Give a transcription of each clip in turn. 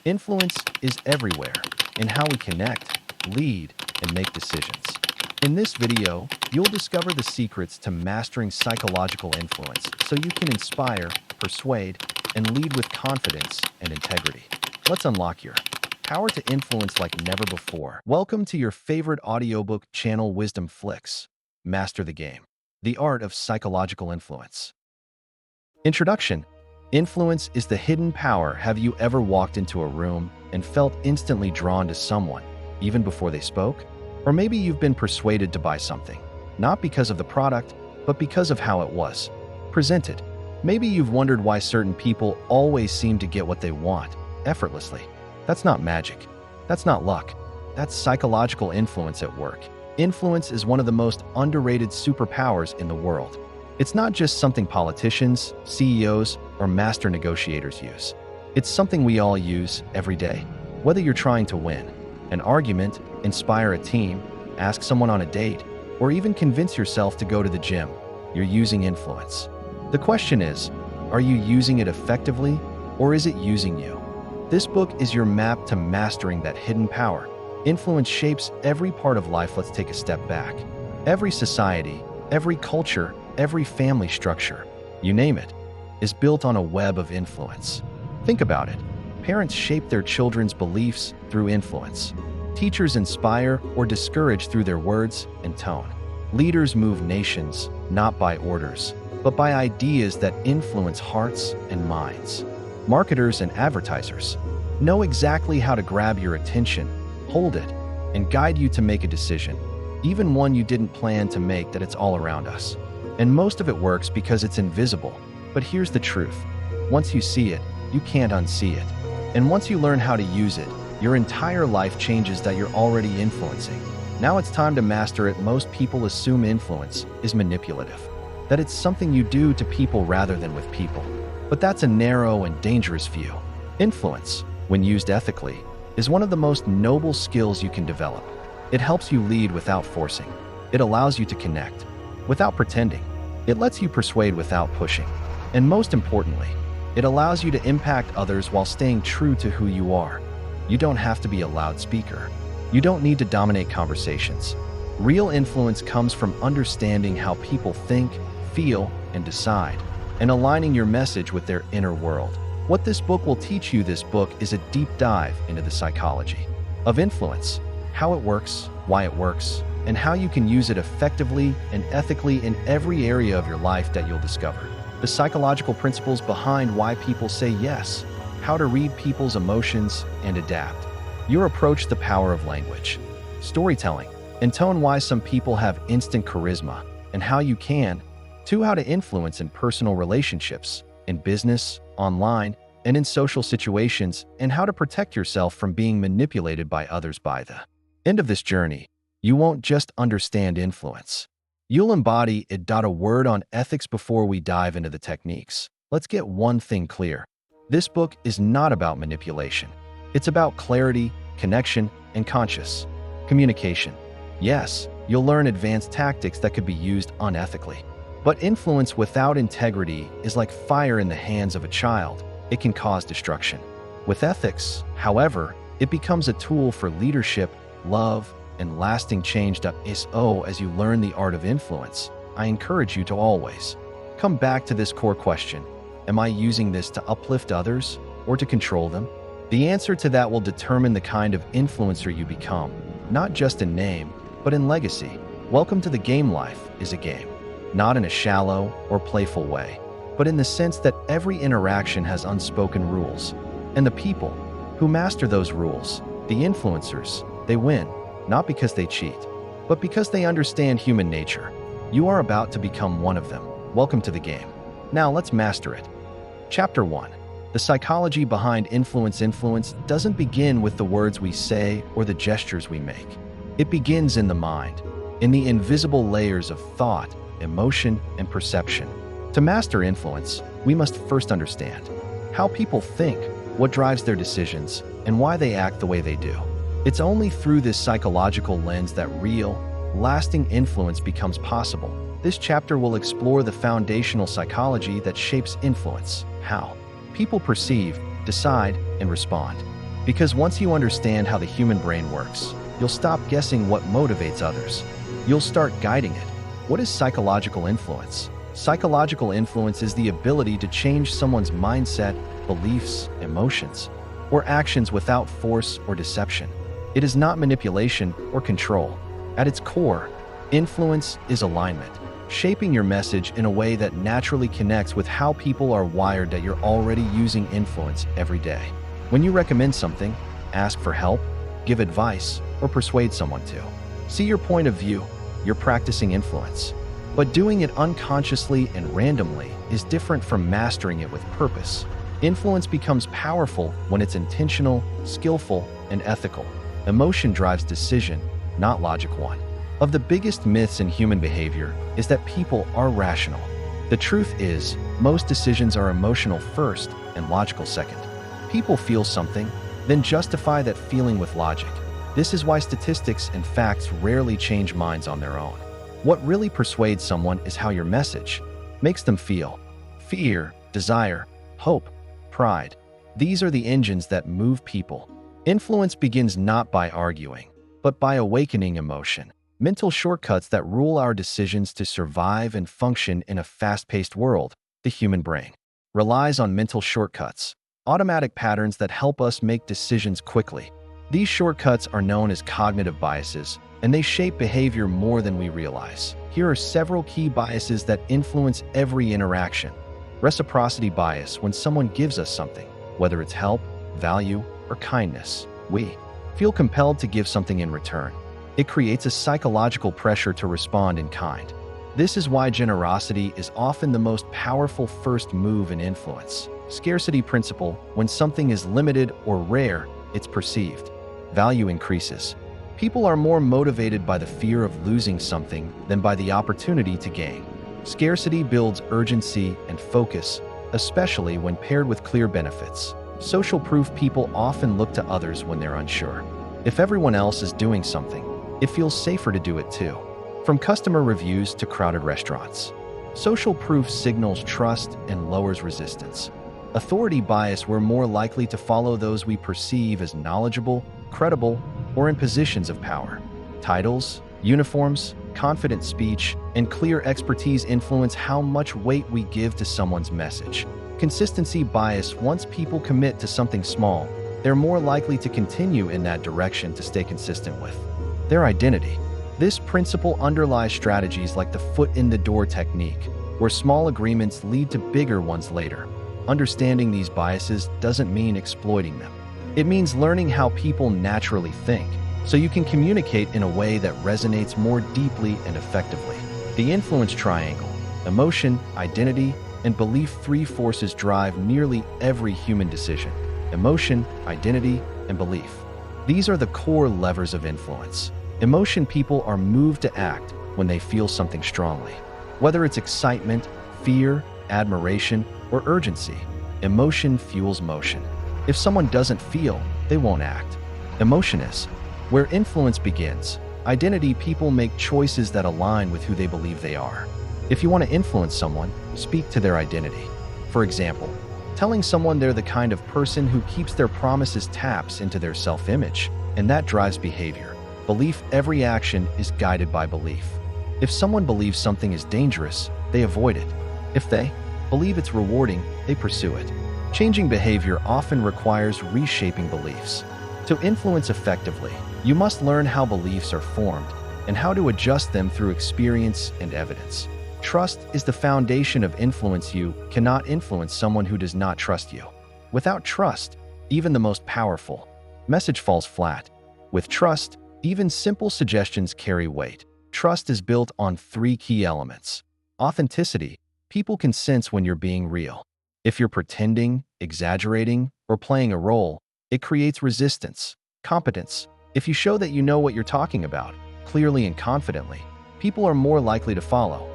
Influence is everywhere in how we connect, lead, and make decisions. In this video, you'll discover the secrets to mastering psychological influence so you can inspire, persuade, and lead with confidence and integrity. Let's unlock your power to influence like never before. Welcome to your favorite audiobook channel, Wisdom Flicks. Master the game. The art of psychological influence. Introduction. Influence is the hidden power. Have you ever walked into a room and felt instantly drawn to someone, even before they spoke? Or maybe you've been persuaded to buy something, not because of the product, but because of how it was presented. Maybe you've wondered why certain people always seem to get what they want, effortlessly. That's not magic. That's not luck. That's psychological influence at work. Influence is one of the most underrated superpowers in the world. It's not just something politicians, CEOs, or master negotiators use. It's something we all use every day. Whether you're trying to win an argument, inspire a team, ask someone on a date, or even convince yourself to go to the gym, you're using influence. The question is, are you using it effectively, or is it using you? This book is your map to mastering that hidden power. Influence shapes every part of life. Let's take a step back. Every society, every culture, every family structure, you name it, is built on a web of influence. Think about it. Parents shape their children's beliefs through influence. Teachers inspire or discourage through their words and tone. Leaders move nations, not by orders, but by ideas that influence hearts and minds. Marketers and advertisers know exactly how to grab your attention, hold it, and guide you to make a decision, even one you didn't plan to make. That it's all around us. And most of it works because it's invisible. But here's the truth. Once you see it, you can't unsee it. And once you learn how to use it, your entire life changes. That you're already influencing. Now it's time to master it. Most people assume influence is manipulative, that it's something you do to people rather than with people. But that's a narrow and dangerous view. Influence, when used ethically, is one of the most noble skills you can develop. It helps you lead without forcing. It allows you to connect without pretending. It lets you persuade without pushing. And most importantly, it allows you to impact others while staying true to who you are. You don't have to be a loudspeaker. You don't need to dominate conversations. Real influence comes from understanding how people think, feel, and decide, and aligning your message with their inner world. What this book will teach you. This book is a deep dive into the psychology of influence, how it works, why it works, and how you can use it effectively and ethically in every area of your life. That you'll discover the psychological principles behind why people say yes, how to read people's emotions and adapt, your approach, the power of language, storytelling, and tone, why some people have instant charisma, and how you can, to how to influence in personal relationships, in business, online, and in social situations, and how to protect yourself from being manipulated by others. By the end of this journey, you won't just understand influence. You'll embody it. A word on ethics before we dive into the techniques. Let's get one thing clear. This book is not about manipulation. It's about clarity, connection, and conscious communication. Yes, you'll learn advanced tactics that could be used unethically. But influence without integrity is like fire in the hands of a child. It can cause destruction. With ethics, however, it becomes a tool for leadership, love, and lasting change. As you learn the art of influence, I encourage you to always come back to this core question. Am I using this to uplift others or to control them? The answer to that will determine the kind of influencer you become, not just in name, but in legacy. Welcome to the game. Life is a game, not in a shallow or playful way, but in the sense that every interaction has unspoken rules. And the people who master those rules, the influencers, they win, not because they cheat, but because they understand human nature. You are about to become one of them. Welcome to the game. Now let's master it. Chapter 1. The psychology behind influence. Influence doesn't begin with the words we say or the gestures we make. It begins in the mind, in the invisible layers of thought, emotion, and perception. To master influence, we must first understand how people think, what drives their decisions, and why they act the way they do. It's only through this psychological lens that real, lasting influence becomes possible. This chapter will explore the foundational psychology that shapes influence, how people perceive, decide, and respond. Because once you understand how the human brain works, you'll stop guessing what motivates others. You'll start guiding it. What is psychological influence? Psychological influence is the ability to change someone's mindset, beliefs, emotions, or actions without force or deception. It is not manipulation or control. At its core, influence is alignment, shaping your message in a way that naturally connects with how people are wired that you're already using influence every day. When you recommend something, ask for help, give advice, or persuade someone to see your point of view, you're practicing influence. But doing it unconsciously and randomly is different from mastering it with purpose. Influence becomes powerful when it's intentional, skillful, and ethical. Emotion drives decision, not logic. One of the biggest myths in human behavior is that people are rational. The truth is, most decisions are emotional first and logical second. People feel something, then justify that feeling with logic. This is why statistics and facts rarely change minds on their own. What really persuades someone is how your message makes them feel. Fear, desire, hope, pride. These are the engines that move people. Influence begins not by arguing, but by awakening emotion. Mental shortcuts that rule our decisions to survive and function in a fast-paced world. The human brain relies on mental shortcuts, automatic patterns that help us make decisions quickly. These shortcuts are known as cognitive biases, and they shape behavior more than we realize. Here are several key biases that influence every interaction. Reciprocity bias: when someone gives us something, whether it's help, value, or kindness, we feel compelled to give something in return. It creates a psychological pressure to respond in kind. This is why generosity is often the most powerful first move in influence. Scarcity principle: when something is limited or rare, it's perceived value increases. People are more motivated by the fear of losing something than by the opportunity to gain. Scarcity builds urgency and focus, especially when paired with clear benefits. Social proof: people often look to others when they're unsure. If everyone else is doing something, it feels safer to do it too. From customer reviews to crowded restaurants, social proof signals trust and lowers resistance. Authority bias: we're more likely to follow those we perceive as knowledgeable, credible, or in positions of power. Titles, uniforms, confident speech, and clear expertise influence how much weight we give to someone's message. Consistency bias: once people commit to something small, they're more likely to continue in that direction to stay consistent with their identity. This principle underlies strategies like the foot-in-the-door technique, where small agreements lead to bigger ones later. Understanding these biases doesn't mean exploiting them. It means learning how people naturally think, so you can communicate in a way that resonates more deeply and effectively. The influence triangle: emotion, identity, and belief. Three forces drive nearly every human decision: emotion, identity, and belief. These are the core levers of influence. Emotion: people are moved to act when they feel something strongly. Whether it's excitement, fear, admiration, or urgency, emotion fuels motion. If someone doesn't feel, they won't act. Emotion is where influence begins. Identity: people make choices that align with who they believe they are. If you want to influence someone, speak to their identity. For example, telling someone they're the kind of person who keeps their promises taps into their self-image, and that drives behavior. Belief: every action is guided by belief. If someone believes something is dangerous, they avoid it. If they believe it's rewarding, they pursue it. Changing behavior often requires reshaping beliefs. To influence effectively, you must learn how beliefs are formed and how to adjust them through experience and evidence. Trust is the foundation of influence. You cannot influence someone who does not trust you. Without trust, even the most powerful message falls flat. With trust, even simple suggestions carry weight. Trust is built on three key elements. Authenticity: people can sense when you're being real. If you're pretending, exaggerating, or playing a role, it creates resistance. Competence: if you show that you know what you're talking about, clearly and confidently, people are more likely to follow.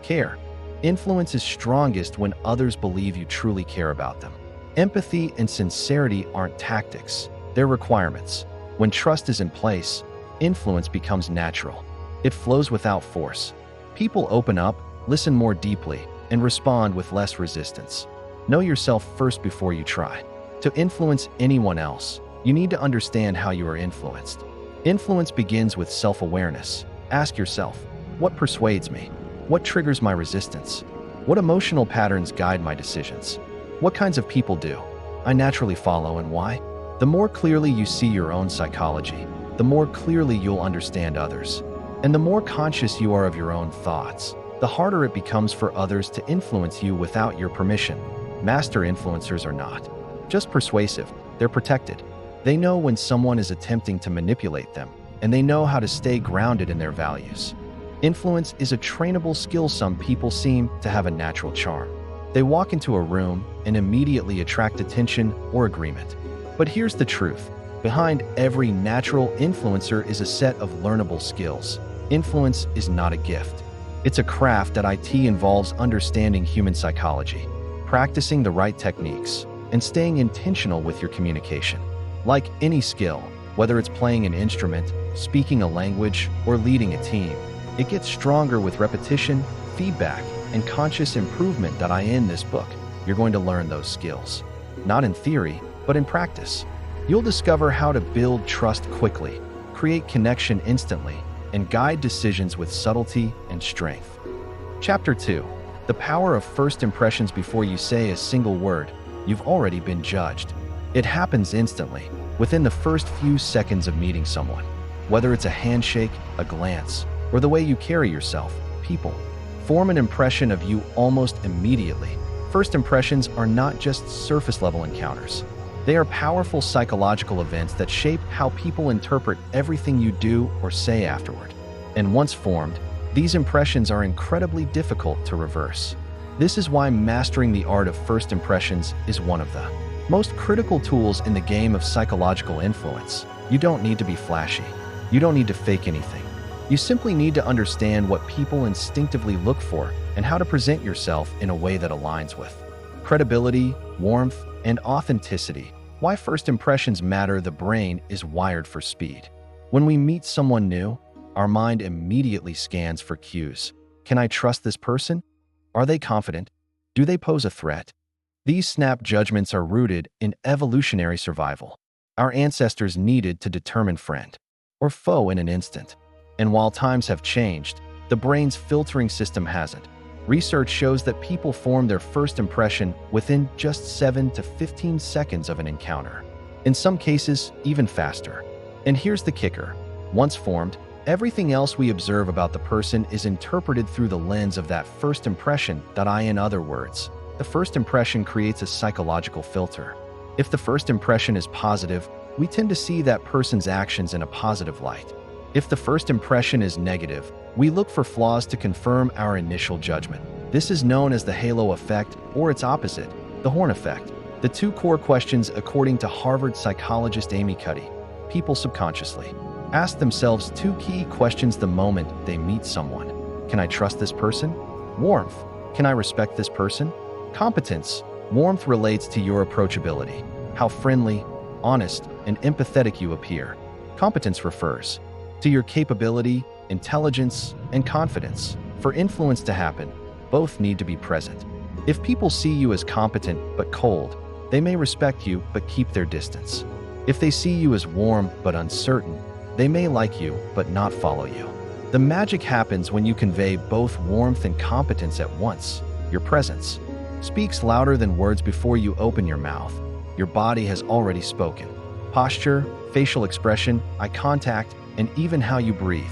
Care: influence is strongest when others believe you truly care about them. Empathy and sincerity aren't tactics, they're requirements. When trust is in place, influence becomes natural. It flows without force. People open up, listen more deeply, and respond with less resistance. Know yourself first before you try to influence anyone else. you need to understand how you are influenced. Influence begins with self-awareness. Ask yourself, what persuades me? What triggers my resistance? What emotional patterns guide my decisions? What kinds of people do I naturally follow, and why? The more clearly you see your own psychology, the more clearly you'll understand others. And the more conscious you are of your own thoughts, the harder it becomes for others to influence you without your permission. Master influencers are not just persuasive, they're protected. They know when someone is attempting to manipulate them, and they know how to stay grounded in their values. Influence is a trainable skill. Some people seem to have a natural charm. They walk into a room and immediately attract attention or agreement. But here's the truth. Behind every natural influencer is a set of learnable skills. Influence is not a gift. It's a craft that involves understanding human psychology, practicing the right techniques, and staying intentional with your communication. Like any skill, whether it's playing an instrument, speaking a language, or leading a team, it gets stronger with repetition, feedback, and conscious improvement. In this book, you're going to learn those skills, not in theory, but in practice. You'll discover how to build trust quickly, create connection instantly, and guide decisions with subtlety and strength. Chapter 2. The power of first impressions. Before you say a single word, you've already been judged. It happens instantly, within the first few seconds of meeting someone. Whether it's a handshake, a glance, or the way you carry yourself, people form an impression of you almost immediately. First impressions are not just surface-level encounters. They are powerful psychological events that shape how people interpret everything you do or say afterward. And once formed, these impressions are incredibly difficult to reverse. This is why mastering the art of first impressions is one of the most critical tools in the game of psychological influence. You don't need to be flashy. You don't need to fake anything. You simply need to understand what people instinctively look for and how to present yourself in a way that aligns with credibility, warmth, and authenticity. Why first impressions matter. The brain is wired for speed. When we meet someone new, our mind immediately scans for cues. Can I trust this person? Are they confident? Do they pose a threat? These snap judgments are rooted in evolutionary survival. Our ancestors needed to determine friend or foe in an instant. And while times have changed, the brain's filtering system hasn't. Research shows that people form their first impression within just 7 to 15 seconds of an encounter. In some cases, even faster. And here's the kicker. Once formed, everything else we observe about the person is interpreted through the lens of that first impression. In other words, the first impression creates a psychological filter. If the first impression is positive, we tend to see that person's actions in a positive light. If the first impression is negative, we look for flaws to confirm our initial judgment. This is known as the halo effect, or its opposite, the horn effect. The two core questions, according to Harvard psychologist Amy Cuddy, people subconsciously ask themselves two key questions the moment they meet someone. Can I trust this person? Warmth. Can I respect this person? Competence. Warmth relates to your approachability, how friendly, honest, and empathetic you appear. Competence refers to your capability, intelligence, and confidence. For influence to happen, both need to be present. If people see you as competent but cold, they may respect you but keep their distance. If they see you as warm but uncertain, they may like you but not follow you. The magic happens when you convey both warmth and competence at once. Your presence speaks louder than words. Before you open your mouth, your body has already spoken. Posture, facial expression, eye contact, and even how you breathe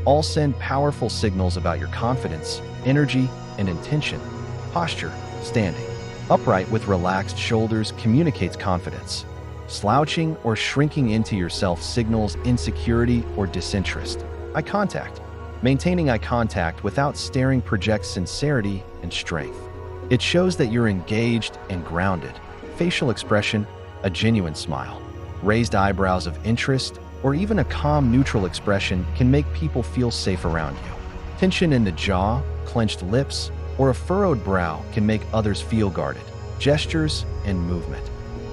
all send powerful signals about your confidence, energy, and intention. Posture, standing upright with relaxed shoulders, communicates confidence. Slouching or shrinking into yourself signals insecurity or disinterest. Eye contact. Maintaining eye contact without staring projects sincerity and strength. It shows that you're engaged and grounded. Facial expression, a genuine smile. Raised eyebrows of interest, or even a calm, neutral expression can make people feel safe around you. Tension in the jaw, clenched lips, or a furrowed brow can make others feel guarded. Gestures and movement.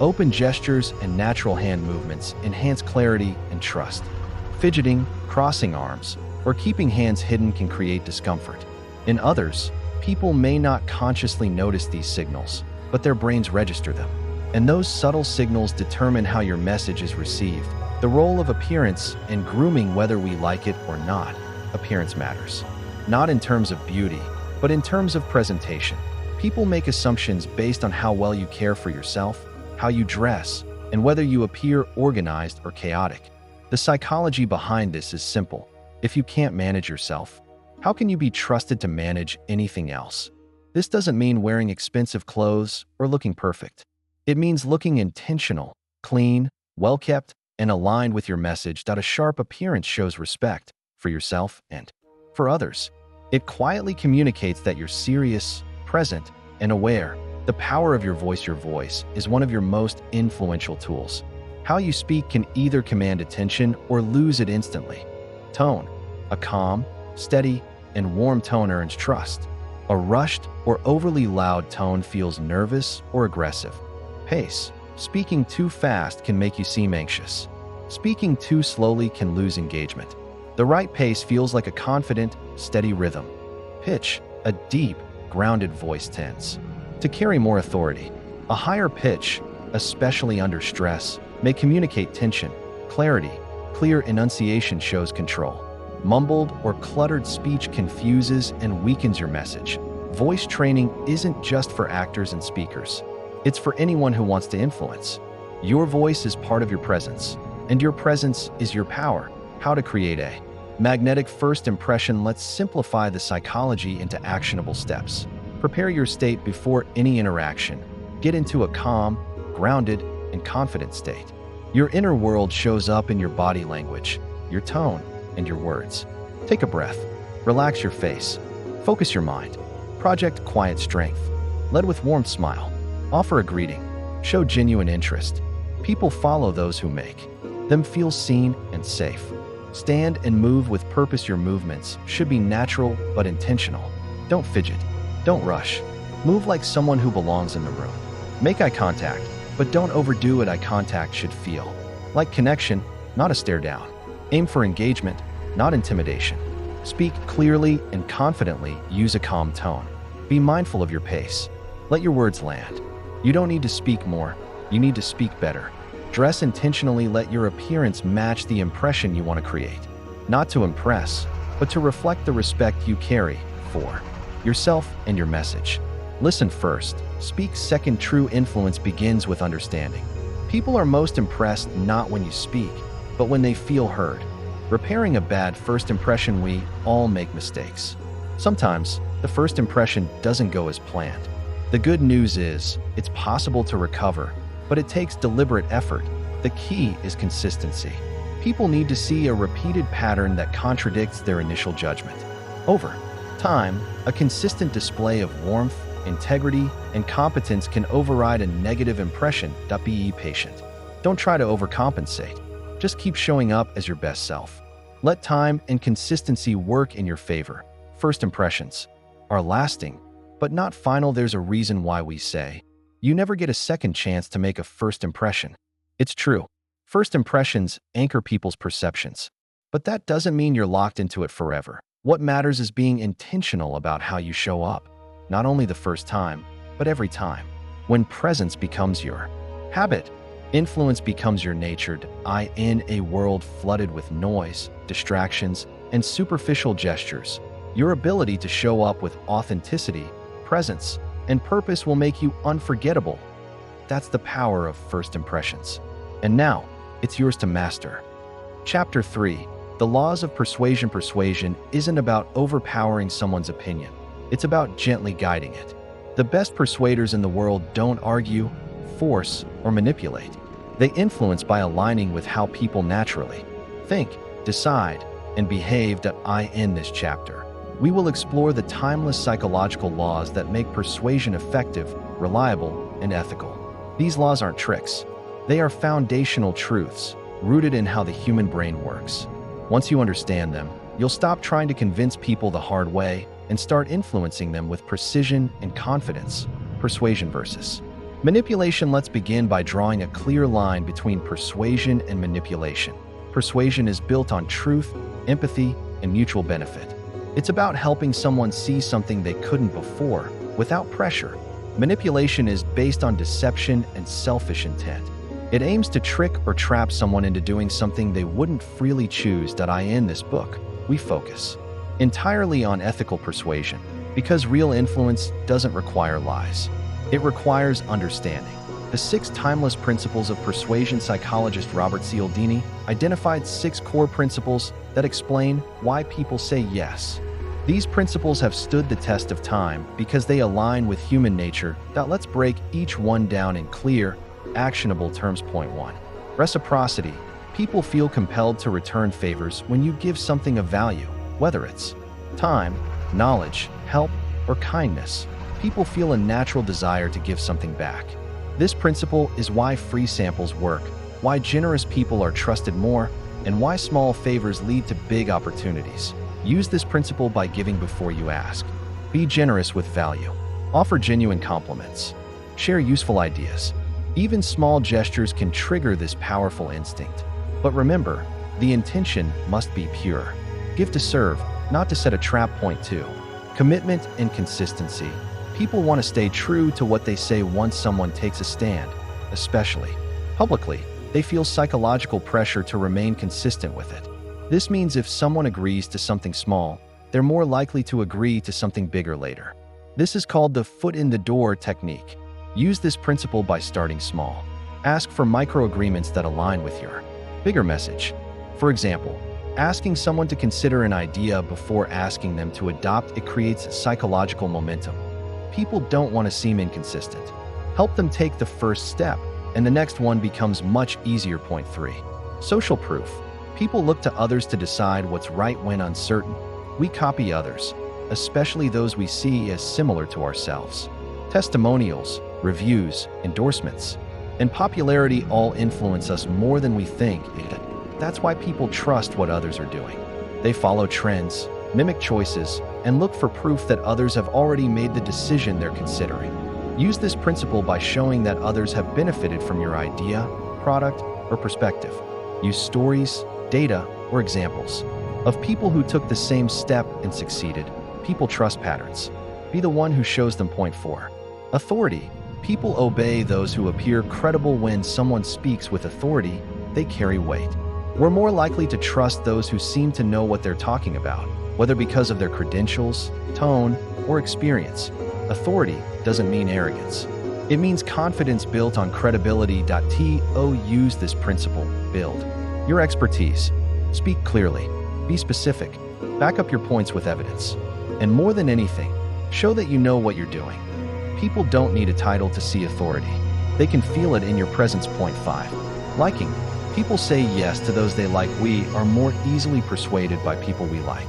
Open gestures and natural hand movements enhance clarity and trust. Fidgeting, crossing arms, or keeping hands hidden can create discomfort. In others, people may not consciously notice these signals, but their brains register them. And those subtle signals determine how your message is received. The role of appearance and grooming, whether we like it or not, appearance matters. Not in terms of beauty, but in terms of presentation. People make assumptions based on how well you care for yourself, how you dress, and whether you appear organized or chaotic. The psychology behind this is simple. If you can't manage yourself, how can you be trusted to manage anything else? This doesn't mean wearing expensive clothes or looking perfect. It means looking intentional, clean, well-kept, and aligned with your message. A sharp appearance shows respect for yourself and for others. It quietly communicates that you're serious, present, and aware. The power of your voice is one of your most influential tools. How you speak can either command attention or lose it instantly. Tone. A calm, steady, and warm tone earns trust. A rushed or overly loud tone feels nervous or aggressive. Pace. Speaking too fast can make you seem anxious. Speaking too slowly can lose engagement. The right pace feels like a confident, steady rhythm. Pitch. A deep, grounded voice tends to carry more authority. A higher pitch, especially under stress, may communicate tension. Clarity. Clear enunciation shows control. Mumbled or cluttered speech confuses and weakens your message. Voice training isn't just for actors and speakers. It's for anyone who wants to influence. Your voice is part of your presence, and your presence is your power. How to create a magnetic first impression. Let's simplify the psychology into actionable steps. Prepare your state before any interaction. Get into a calm, grounded, and confident state. Your inner world shows up in your body language, your tone, and your words. Take a breath. Relax your face. Focus your mind. Project quiet strength. Lead with warm smile. Offer a greeting. Show genuine interest. People follow those who make them feel seen and safe. Stand and move with purpose. Your movements should be natural but intentional. Don't fidget. Don't rush. Move like someone who belongs in the room. Make eye contact, but don't overdo it. Eye contact should feel like connection, not a stare down. Aim for engagement, not intimidation. Speak clearly and confidently. Use a calm tone. Be mindful of your pace. Let your words land. You don't need to speak more. You need to speak better. Dress intentionally. Let your appearance match the impression you want to create. Not to impress, but to reflect the respect you carry for yourself and your message. Listen first. Speak second. True influence begins with understanding. People are most impressed not when you speak, but when they feel heard. Repairing a bad first impression. We all make mistakes. Sometimes, the first impression doesn't go as planned. The good news is, it's possible to recover, but it takes deliberate effort. The key is consistency. People need to see a repeated pattern that contradicts their initial judgment. Over time, a consistent display of warmth, integrity, and competence can override a negative impression. Be patient. Don't try to overcompensate. Just keep showing up as your best self. Let time and consistency work in your favor. First impressions are lasting, but not final. There's a reason why we say, you never get a second chance to make a first impression. It's true. First impressions anchor people's perceptions, but that doesn't mean you're locked into it forever. What matters is being intentional about how you show up, not only the first time, but every time. When presence becomes your habit, influence becomes your nature. In a world flooded with noise, distractions, and superficial gestures, your ability to show up with authenticity, presence, and purpose will make you unforgettable. That's the power of first impressions. And now, it's yours to master. Chapter 3. The Laws of Persuasion. Persuasion isn't about overpowering someone's opinion. It's about gently guiding it. The best persuaders in the world don't argue, force, or manipulate. They influence by aligning with how people naturally think, decide, and behave. In this chapter, we will explore the timeless psychological laws that make persuasion effective, reliable, and ethical. These laws aren't tricks. They are foundational truths, rooted in how the human brain works. Once you understand them, you'll stop trying to convince people the hard way and start influencing them with precision and confidence. Persuasion versus manipulation. Let's begin by drawing a clear line between persuasion and manipulation. Persuasion is built on truth, empathy, and mutual benefit. It's about helping someone see something they couldn't before, without pressure. Manipulation is based on deception and selfish intent. It aims to trick or trap someone into doing something they wouldn't freely choose. In this book, we focus entirely on ethical persuasion, because real influence doesn't require lies. It requires understanding. The 6 timeless principles of persuasion. Psychologist Robert Cialdini identified 6 core principles that explain why people say yes. These principles have stood the test of time because they align with human nature. Let's break each one down in clear, actionable terms. Point 1. Reciprocity. People feel compelled to return favors when you give something of value, whether it's time, knowledge, help, or kindness. People feel a natural desire to give something back. This principle is why free samples work, why generous people are trusted more, and why small favors lead to big opportunities. Use this principle by giving before you ask. Be generous with value. Offer genuine compliments. Share useful ideas. Even small gestures can trigger this powerful instinct. But remember, the intention must be pure. Give to serve, not to set a trap. Point 2. Commitment and consistency. People want to stay true to what they say once someone takes a stand, especially publicly. They feel psychological pressure to remain consistent with it. This means if someone agrees to something small, they're more likely to agree to something bigger later. This is called the foot in the door technique. Use this principle by starting small. Ask for micro-agreements that align with your bigger message. For example, asking someone to consider an idea before asking them to adopt it creates psychological momentum. People don't want to seem inconsistent. Help them take the first step, and the next one becomes much easier. Point 3. Social proof. People look to others to decide what's right when uncertain. We copy others, especially those we see as similar to ourselves. Testimonials, reviews, endorsements, and popularity all influence us more than we think. That's why people trust what others are doing. They follow trends, mimic choices, and look for proof that others have already made the decision they're considering. Use this principle by showing that others have benefited from your idea, product, or perspective. Use stories, data, or examples of people who took the same step and succeeded. People trust patterns. Be the one who shows them. Point 4. Authority. People obey those who appear credible. When someone speaks with authority, they carry weight. We're more likely to trust those who seem to know what they're talking about, whether because of their credentials, tone, or experience. Authority doesn't mean arrogance. It means confidence built on credibility. Use this principle. Build your expertise. Speak clearly. Be specific. Back up your points with evidence. And more than anything, show that you know what you're doing. People don't need a title to see authority. They can feel it in your presence. Point 5. Liking. People say yes to those they like. We are more easily persuaded by people we like.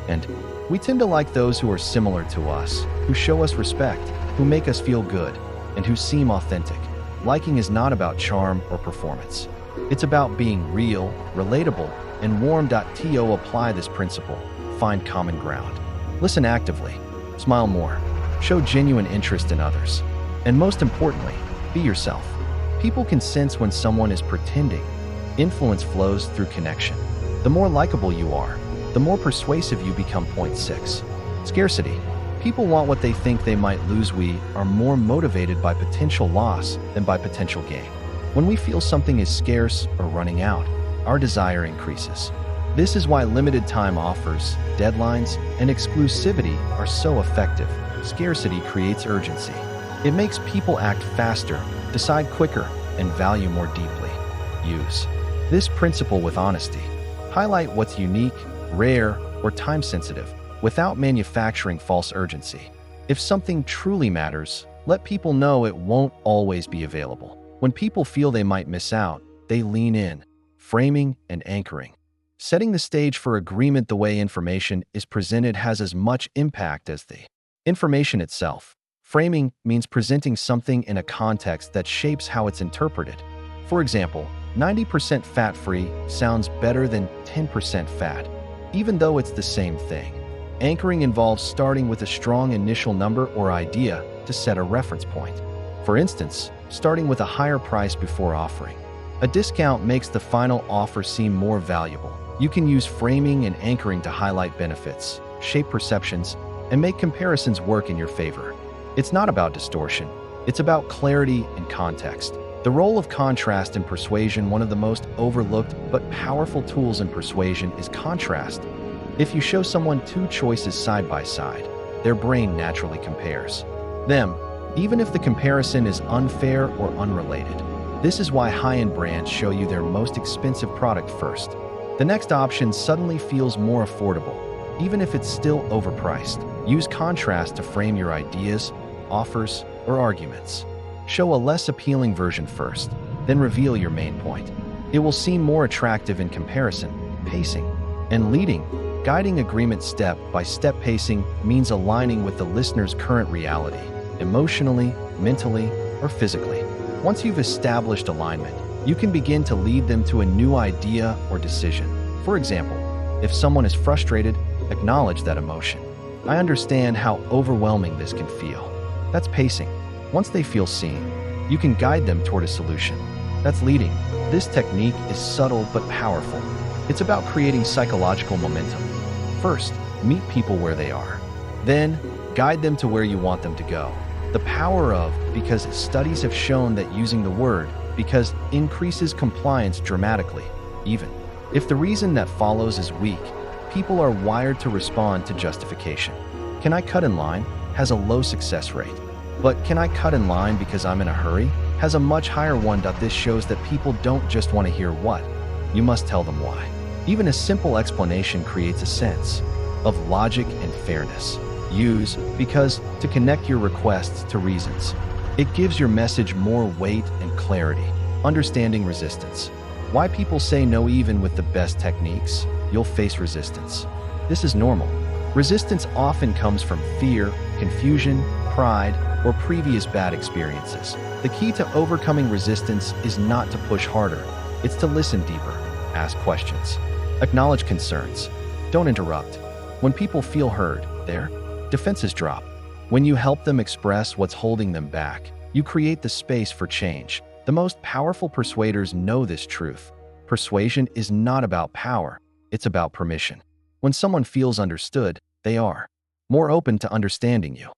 And we tend to like those who are similar to us, who show us respect, who make us feel good, and who seem authentic. Liking is not about charm or performance. It's about being real, relatable, and warm. Apply this principle. Find common ground. Listen actively. Smile more. Show genuine interest in others. And most importantly, be yourself. People can sense when someone is pretending. Influence flows through connection. The more likable you are, the more persuasive you become. Point 6. Scarcity. People want what they think they might lose. We are more motivated by potential loss than by potential gain. When we feel something is scarce or running out, our desire increases. This is why limited time offers, deadlines, and exclusivity are so effective. Scarcity creates urgency. It makes people act faster, decide quicker, and value more deeply. Use this principle with honesty. Highlight what's unique, rare, or time-sensitive without manufacturing false urgency. If something truly matters, let people know it won't always be available. When people feel they might miss out, they lean in, framing and anchoring. Setting the stage for agreement. The way information is presented has as much impact as the information itself. Framing means presenting something in a context that shapes how it's interpreted. For example, 90% fat-free sounds better than 10% fat, even though it's the same thing. Anchoring involves starting with a strong initial number or idea to set a reference point. For instance, starting with a higher price before offering. A discount makes the final offer seem more valuable. You can use framing and anchoring to highlight benefits, shape perceptions, and make comparisons work in your favor. It's not about distortion. It's about clarity and context. The role of contrast in persuasion, one of the most overlooked but powerful tools in persuasion, is contrast. If you show someone two choices side by side, their brain naturally compares them, even if the comparison is unfair or unrelated. This is why high-end brands show you their most expensive product first. The next option suddenly feels more affordable, even if it's still overpriced. Use contrast to frame your ideas, offers, or arguments. Show a less appealing version first, then reveal your main point. It will seem more attractive in comparison. Pacing and leading. Guiding agreement step by step. Pacing means aligning with the listener's current reality, emotionally, mentally, or physically. Once you've established alignment, you can begin to lead them to a new idea or decision. For example, if someone is frustrated, acknowledge that emotion. I understand how overwhelming this can feel. That's pacing. Once they feel seen, you can guide them toward a solution. That's leading. This technique is subtle but powerful. It's about creating psychological momentum. First, meet people where they are. Then, guide them to where you want them to go. The power of because studies have shown that using the word because increases compliance dramatically. Even if the reason that follows is weak, people are wired to respond to justification. Can I cut in line? Has a low success rate. But can I cut in line because I'm in a hurry? Has a much higher one. This shows that people don't just want to hear what. You must tell them why. Even a simple explanation creates a sense of logic and fairness. Use because to connect your requests to reasons. It gives your message more weight and clarity. Understanding resistance. Why people say no. Even with the best techniques, you'll face resistance. This is normal. Resistance often comes from fear, confusion, pride, or previous bad experiences. The key to overcoming resistance is not to push harder. It's to listen deeper, ask questions, acknowledge concerns. Don't interrupt. When people feel heard, their defenses drop. When you help them express what's holding them back, you create the space for change. The most powerful persuaders know this truth. Persuasion is not about power, it's about permission. When someone feels understood, they are more open to understanding you.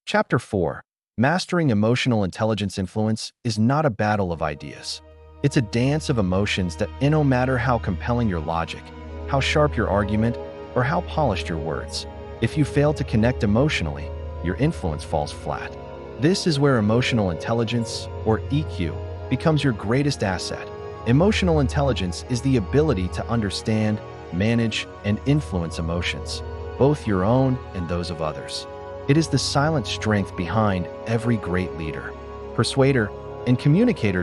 Chapter 4. Mastering Emotional Intelligence. Influence is not a battle of ideas. It's a dance of emotions that, no matter how compelling your logic, how sharp your argument, or how polished your words, if you fail to connect emotionally, your influence falls flat. This is where emotional intelligence, or EQ, becomes your greatest asset. Emotional intelligence is the ability to understand, manage, and influence emotions, both your own and those of others. It is the silent strength behind every great leader, persuader, and communicator.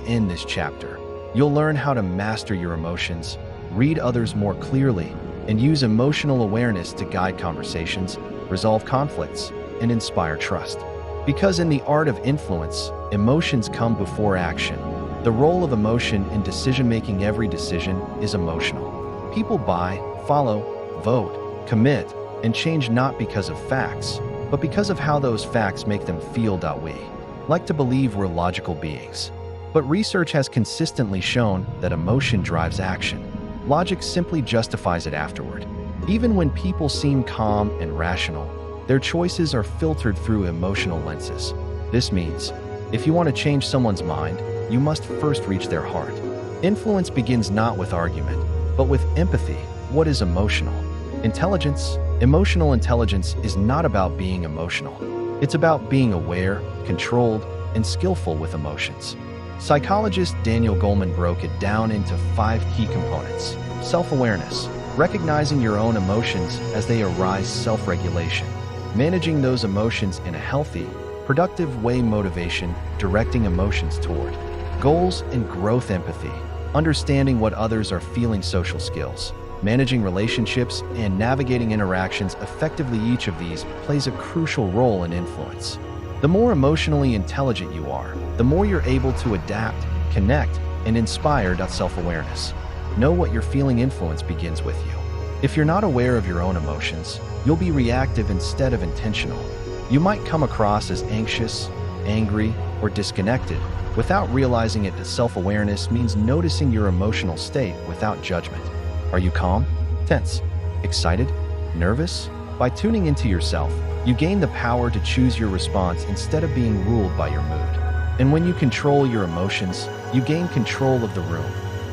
In this chapter, you'll learn how to master your emotions, read others more clearly, and use emotional awareness to guide conversations, resolve conflicts, and inspire trust. Because in the art of influence, emotions come before action. The role of emotion in decision-making. Every decision is emotional. People buy, follow, vote, commit, and change not because of facts, but because of how those facts make them feel. We like to believe we're logical beings, but research has consistently shown that emotion drives action. Logic simply justifies it afterward. Even when people seem calm and rational, their choices are filtered through emotional lenses. This means, if you want to change someone's mind, you must first reach their heart. Influence begins not with argument, but with empathy. What is emotional intelligence? Emotional intelligence is not about being emotional. It's about being aware, controlled, and skillful with emotions. Psychologist Daniel Goleman broke it down into 5 key components. Self-awareness, recognizing your own emotions as they arise. Self-regulation, managing those emotions in a healthy, productive way. Motivation, directing emotions toward goals and growth. Empathy, understanding what others are feeling. Social skills, managing relationships and navigating interactions effectively. Each of these plays a crucial role in influence. The more emotionally intelligent you are, the more you're able to adapt, connect, and inspire. Self-awareness. Know what you're feeling. Influence begins with you. If you're not aware of your own emotions, you'll be reactive instead of intentional. You might come across as anxious, angry, or disconnected without realizing it. Self-awareness means noticing your emotional state without judgment. Are you calm, tense, excited, nervous, By tuning into yourself, you gain the power to choose your response instead of being ruled by your mood. And when you control your emotions, you gain control of the room.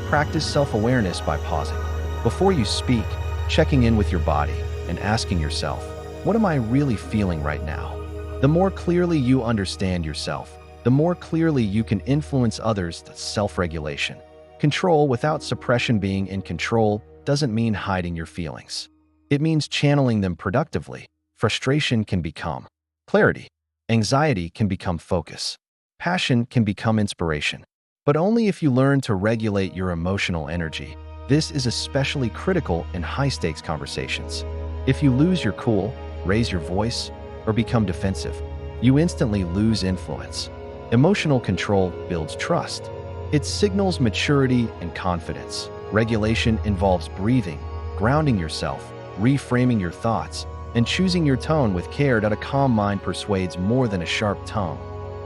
Practice self-awareness by pausing. Before you speak, checking in with your body and asking yourself, what am I really feeling right now? The more clearly you understand yourself, the more clearly you can influence others. Self-regulation. Control without suppression. Being in control doesn't mean hiding your feelings. It means channeling them productively. Frustration can become clarity. Anxiety can become focus. Passion can become inspiration. But only if you learn to regulate your emotional energy. This is especially critical in high-stakes conversations. If you lose your cool, raise your voice, or become defensive, you instantly lose influence. Emotional control builds trust. It signals maturity and confidence. Regulation involves breathing, grounding yourself, reframing your thoughts, and choosing your tone with care. A calm mind persuades more than a sharp tongue.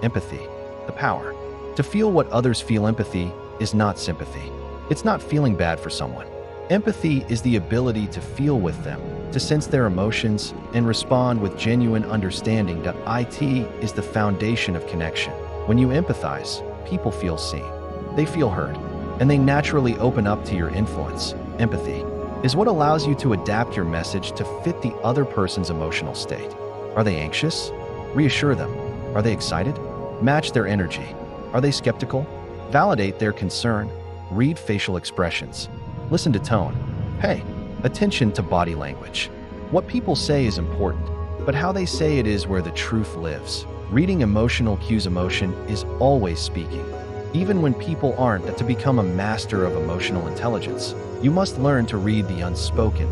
Empathy. The power to feel what others feel. Empathy is not sympathy. It's not feeling bad for someone. Empathy is the ability to feel with them, to sense their emotions, and respond with genuine understanding. It is the foundation of connection. When you empathize, people feel seen. They feel heard, and they naturally open up to your influence. Empathy is what allows you to adapt your message to fit the other person's emotional state. Are they anxious? Reassure them. Are they excited? Match their energy. Are they skeptical? Validate their concern. Read facial expressions. Listen to tone. Pay attention to body language. What people say is important, but how they say it is where the truth lives. Reading emotional cues. Emotion is always speaking, even when people aren't. To become a master of emotional intelligence, you must learn to read the unspoken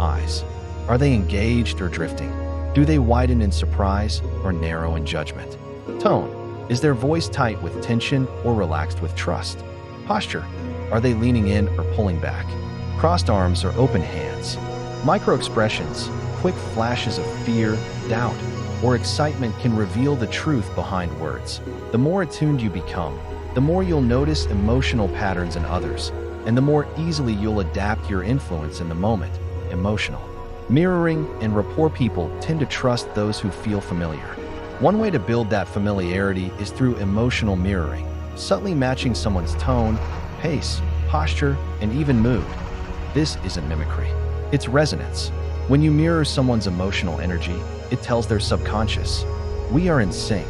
eyes. Are they engaged or drifting? Do they widen in surprise or narrow in judgment? Tone. Is their voice tight with tension or relaxed with trust? Posture. Are they leaning in or pulling back? Crossed arms or open hands? Micro-expressions, quick flashes of fear, doubt, or excitement can reveal the truth behind words. The more attuned you become, the more you'll notice emotional patterns in others, and the more easily you'll adapt your influence in the moment. Emotional. Mirroring and rapport. People tend to trust those who feel familiar. One way to build that familiarity is through emotional mirroring, subtly matching someone's tone, pace, posture, and even mood. This isn't mimicry. It's resonance. When you mirror someone's emotional energy, it tells their subconscious, we are in sync.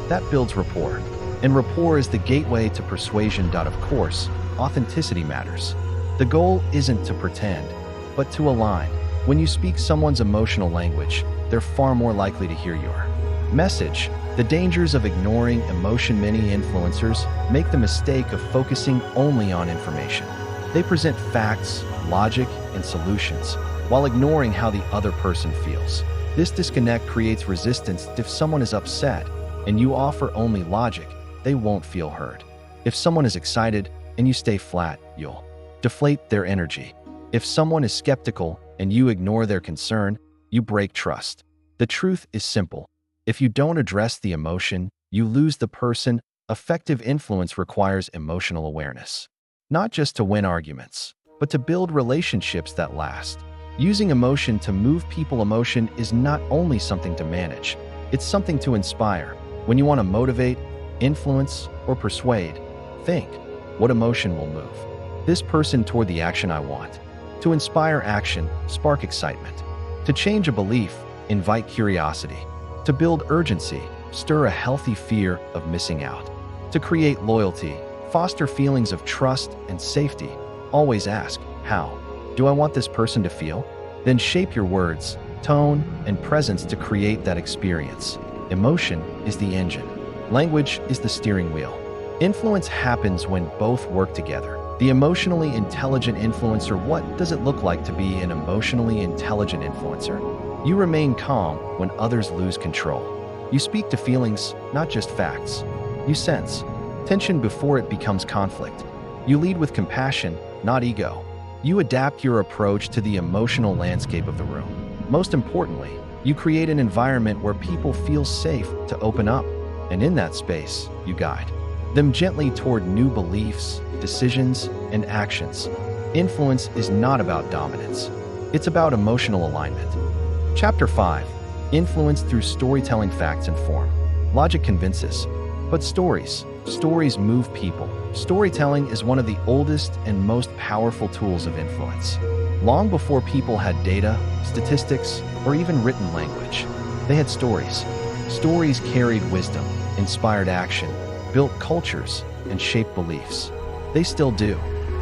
That builds rapport. And rapport is the gateway to persuasion. Of course, authenticity matters. The goal isn't to pretend, but to align. When you speak someone's emotional language, they're far more likely to hear your message. The dangers of ignoring emotion. Many influencers make the mistake of focusing only on information. They present facts, logic, and solutions, while ignoring how the other person feels. This disconnect creates resistance. If someone is upset and you offer only logic, they won't feel heard. If someone is excited and you stay flat, you'll deflate their energy. If someone is skeptical and you ignore their concern, you break trust. The truth is simple. If you don't address the emotion, you lose the person. Effective influence requires emotional awareness, not just to win arguments, but to build relationships that last. Using emotion to move people. Emotion is not only something to manage, it's something to inspire. When you want to motivate, influence, or persuade, think, what emotion will move this person toward the action I want? To inspire action, spark excitement. To change a belief, invite curiosity. To build urgency, stir a healthy fear of missing out. To create loyalty, foster feelings of trust and safety. Always ask, how do I want this person to feel? Then shape your words, tone, and presence to create that experience. Emotion is the engine. Language is the steering wheel. Influence happens when both work together. The emotionally intelligent influencer. What does it look like to be an emotionally intelligent influencer? You remain calm when others lose control. You speak to feelings, not just facts. You sense tension before it becomes conflict. You lead with compassion, not ego. You adapt your approach to the emotional landscape of the room. Most importantly, you create an environment where people feel safe to open up. And in that space, you guide them gently toward new beliefs, decisions, and actions. Influence is not about dominance. It's about emotional alignment. Chapter 5. Influence through storytelling, facts and form. Logic convinces, but stories move people. Storytelling is one of the oldest and most powerful tools of influence. Long before people had data, statistics, or even written language, they had stories. Stories carried wisdom, inspired action, built cultures, and shaped beliefs. They still do.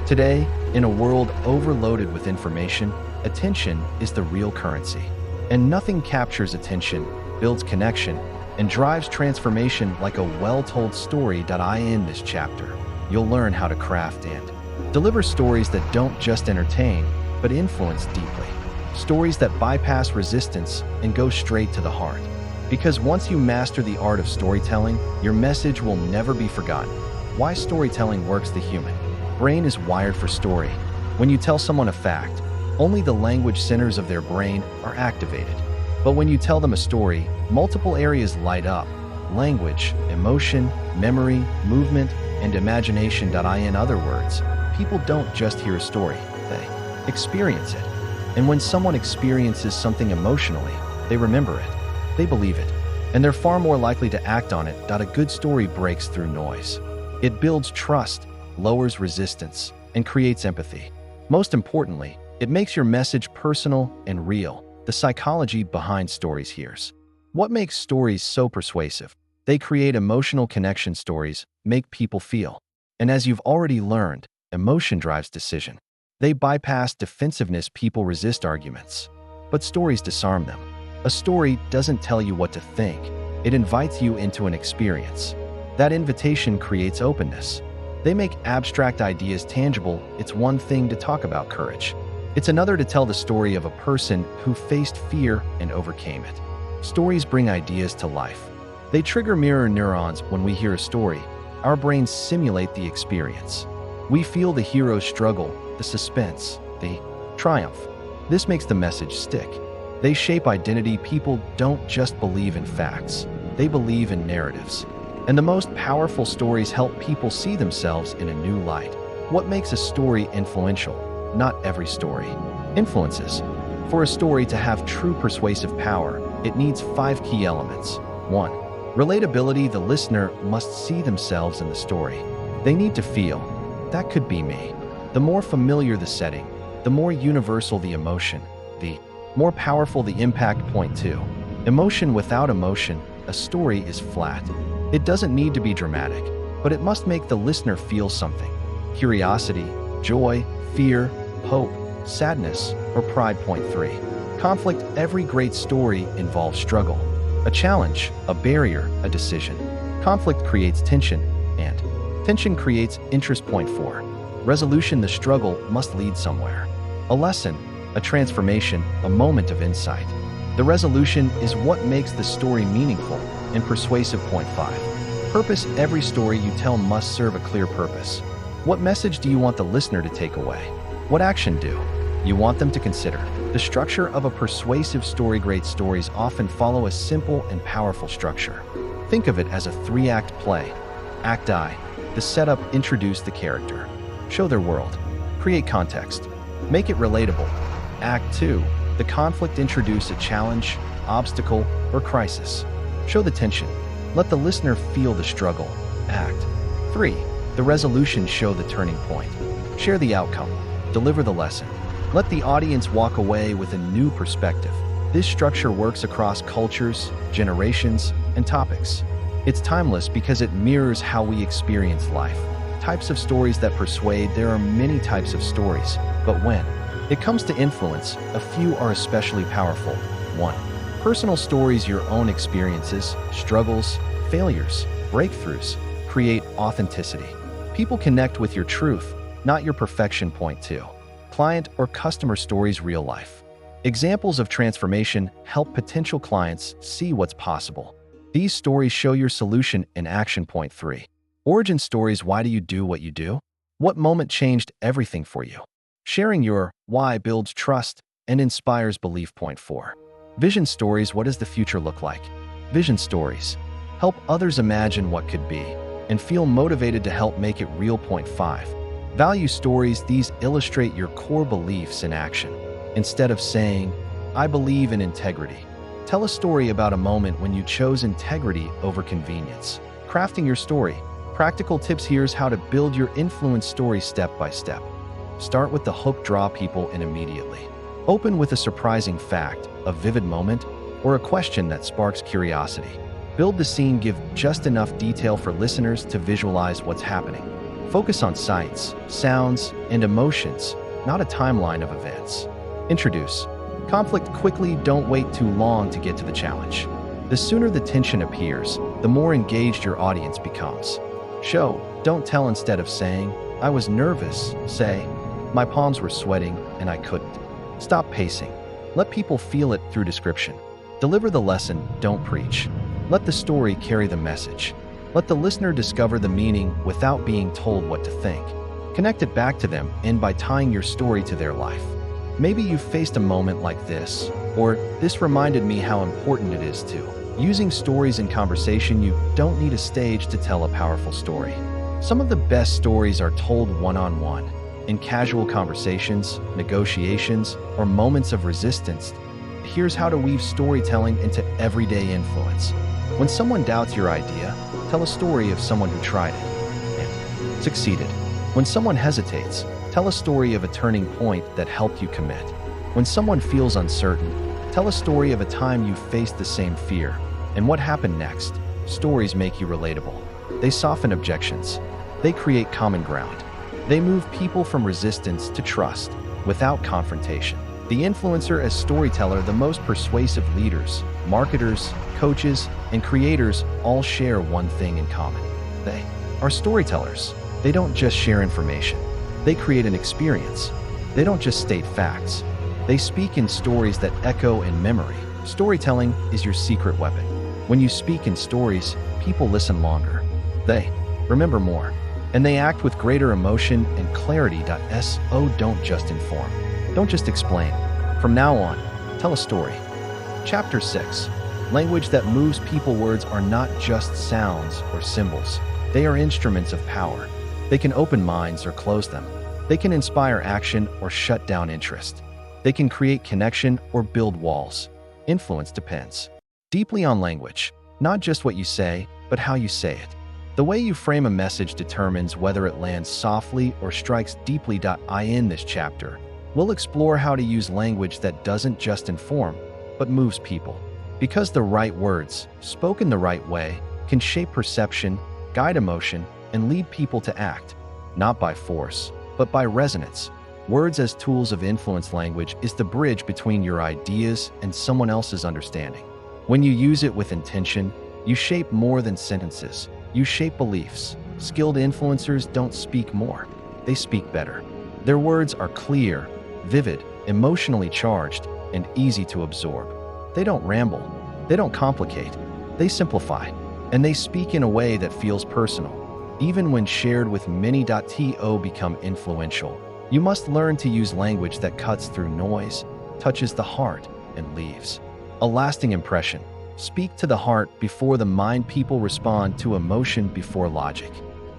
Today, in a world overloaded with information, attention is the real currency. And nothing captures attention, builds connection, and drives transformation like a well-told story. In this chapter, you'll learn how to craft and deliver stories that don't just entertain, but influence deeply. Stories that bypass resistance and go straight to the heart. Because once you master the art of storytelling, your message will never be forgotten. Why storytelling works. The human brain is wired for story. When you tell someone a fact, only the language centers of their brain are activated. But when you tell them a story, multiple areas light up: language, emotion, memory, movement, and imagination. In other words, people don't just hear a story, they experience it. And when someone experiences something emotionally, they remember it, they believe it, and they're far more likely to act on it. A good story breaks through noise. It builds trust, lowers resistance, and creates empathy. Most importantly, it makes your message personal and real. The psychology behind stories. Here's what makes stories so persuasive. They create emotional connection. Stories make people feel. And as you've already learned, emotion drives decision. They bypass defensiveness. People resist arguments, but stories disarm them. A story doesn't tell you what to think. It invites you into an experience. That invitation creates openness. They make abstract ideas tangible. It's one thing to talk about courage. It's another to tell the story of a person who faced fear and overcame it. Stories bring ideas to life. They trigger mirror neurons. When we hear a story, our brains simulate the experience. We feel the hero's struggle, the suspense, the triumph. This makes the message stick. They shape identity. People don't just believe in facts, they believe in narratives. And the most powerful stories help people see themselves in a new light. What makes a story influential? Not every story influences. For a story to have true persuasive power, it needs 5 key elements. 1. Relatability. The listener must see themselves in the story. They need to feel, that could be me. The more familiar the setting, the more universal the emotion, the more powerful the impact. Point 2. Emotion. Without emotion, a story is flat. It doesn't need to be dramatic, but it must make the listener feel something. Curiosity, joy, fear, hope, sadness, or pride. Point 3. Conflict. Every great story involves struggle. A challenge, a barrier, a decision. Conflict creates tension, and tension creates interest. Point 4. Resolution. The struggle must lead somewhere. A lesson, a transformation, a moment of insight. The resolution is what makes the story meaningful and persuasive. Point 5. Purpose. Every story you tell must serve a clear purpose. What message do you want the listener to take away? What action do you want them to consider? The structure of a persuasive story. Great stories often follow a simple and powerful structure. Think of it as a 3-act play. Act I, the setup. Introduce the character. Show their world. Create context. Make it relatable. Act 2, the conflict. Introduce a challenge, obstacle, or crisis. Show the tension. Let the listener feel the struggle. Act 3, the resolution. Show the turning point. Share the outcome. Deliver the lesson. Let the audience walk away with a new perspective. This structure works across cultures, generations, and topics. It's timeless because it mirrors how we experience life. Types of stories that persuade. There are many types of stories, but when it comes to influence, a few are especially powerful. 1. Personal stories. Your own experiences, struggles, failures, breakthroughs create authenticity. People connect with your truth, not your perfection. Point 2. Client or customer stories. Real life examples of transformation help potential clients see what's possible. These stories show your solution in action. Point 3. Origin stories. Why do you do what you do? What moment changed everything for you? Sharing your why builds trust and inspires belief. Point 4. Vision stories. What does the future look like? Vision stories help others imagine what could be and feel motivated to help make it real. Point 5. Value stories. These illustrate your core beliefs in action. Instead of saying, I believe in integrity. Tell a story about a moment when you chose integrity over convenience. Crafting your story. Practical tips. Here's how to build your influence story step by step. Start with the hook, draw people in immediately. Open with a surprising fact, a vivid moment, or a question that sparks curiosity. Build the scene, give just enough detail for listeners to visualize what's happening. Focus on sights, sounds, and emotions, not a timeline of events. Introduce. Conflict quickly, don't wait too long to get to the challenge. The sooner the tension appears, the more engaged your audience becomes. Show, don't tell. Instead of saying, I was nervous, say, my palms were sweating and I couldn't. Stop pacing. Let people feel it through description. Deliver the lesson, don't preach. Let the story carry the message. Let the listener discover the meaning without being told what to think. Connect it back to them, and by tying your story to their life. Maybe you've faced a moment like this, or this reminded me how important it is to. Using stories in conversation. You don't need a stage to tell a powerful story. Some of the best stories are told one-on-one, in casual conversations, negotiations, or moments of resistance. Here's how to weave storytelling into everyday influence. When someone doubts your idea, tell a story of someone who tried it and succeeded. When someone hesitates, tell a story of a turning point that helped you commit. When someone feels uncertain, tell a story of a time you faced the same fear and what happened next. Stories make you relatable. They soften objections. They create common ground. They move people from resistance to trust without confrontation. The influencer as storyteller. The most persuasive leaders, marketers, coaches, and creators all share one thing in common. They are storytellers. They don't just share information. They create an experience. They don't just state facts. They speak in stories that echo in memory. Storytelling is your secret weapon. When you speak in stories, people listen longer. They remember more. And they act with greater emotion and clarity. So don't just inform. Don't just explain. From now on, tell a story. Chapter 6. Language that moves people. Words are not just sounds or symbols. They are instruments of power. They can open minds or close them. They can inspire action or shut down interest. They can create connection or build walls. Influence depends deeply on language, not just what you say, but how you say it. The way you frame a message determines whether it lands softly or strikes deeply. In this chapter, we'll explore how to use language that doesn't just inform, but moves people. Because the right words, spoken the right way, can shape perception, guide emotion, and lead people to act, not by force, but by resonance. Words as tools of influence. Language is the bridge between your ideas and someone else's understanding. When you use it with intention, you shape more than sentences. You shape beliefs. Skilled influencers don't speak more. They speak better. Their words are clear, vivid, emotionally charged, and easy to absorb. They don't ramble. They don't complicate. They simplify. And they speak in a way that feels personal. Even when shared with many. To become influential, you must learn to use language that cuts through noise, touches the heart, and leaves a lasting impression. Speak to the heart before the mind. People respond to emotion before logic.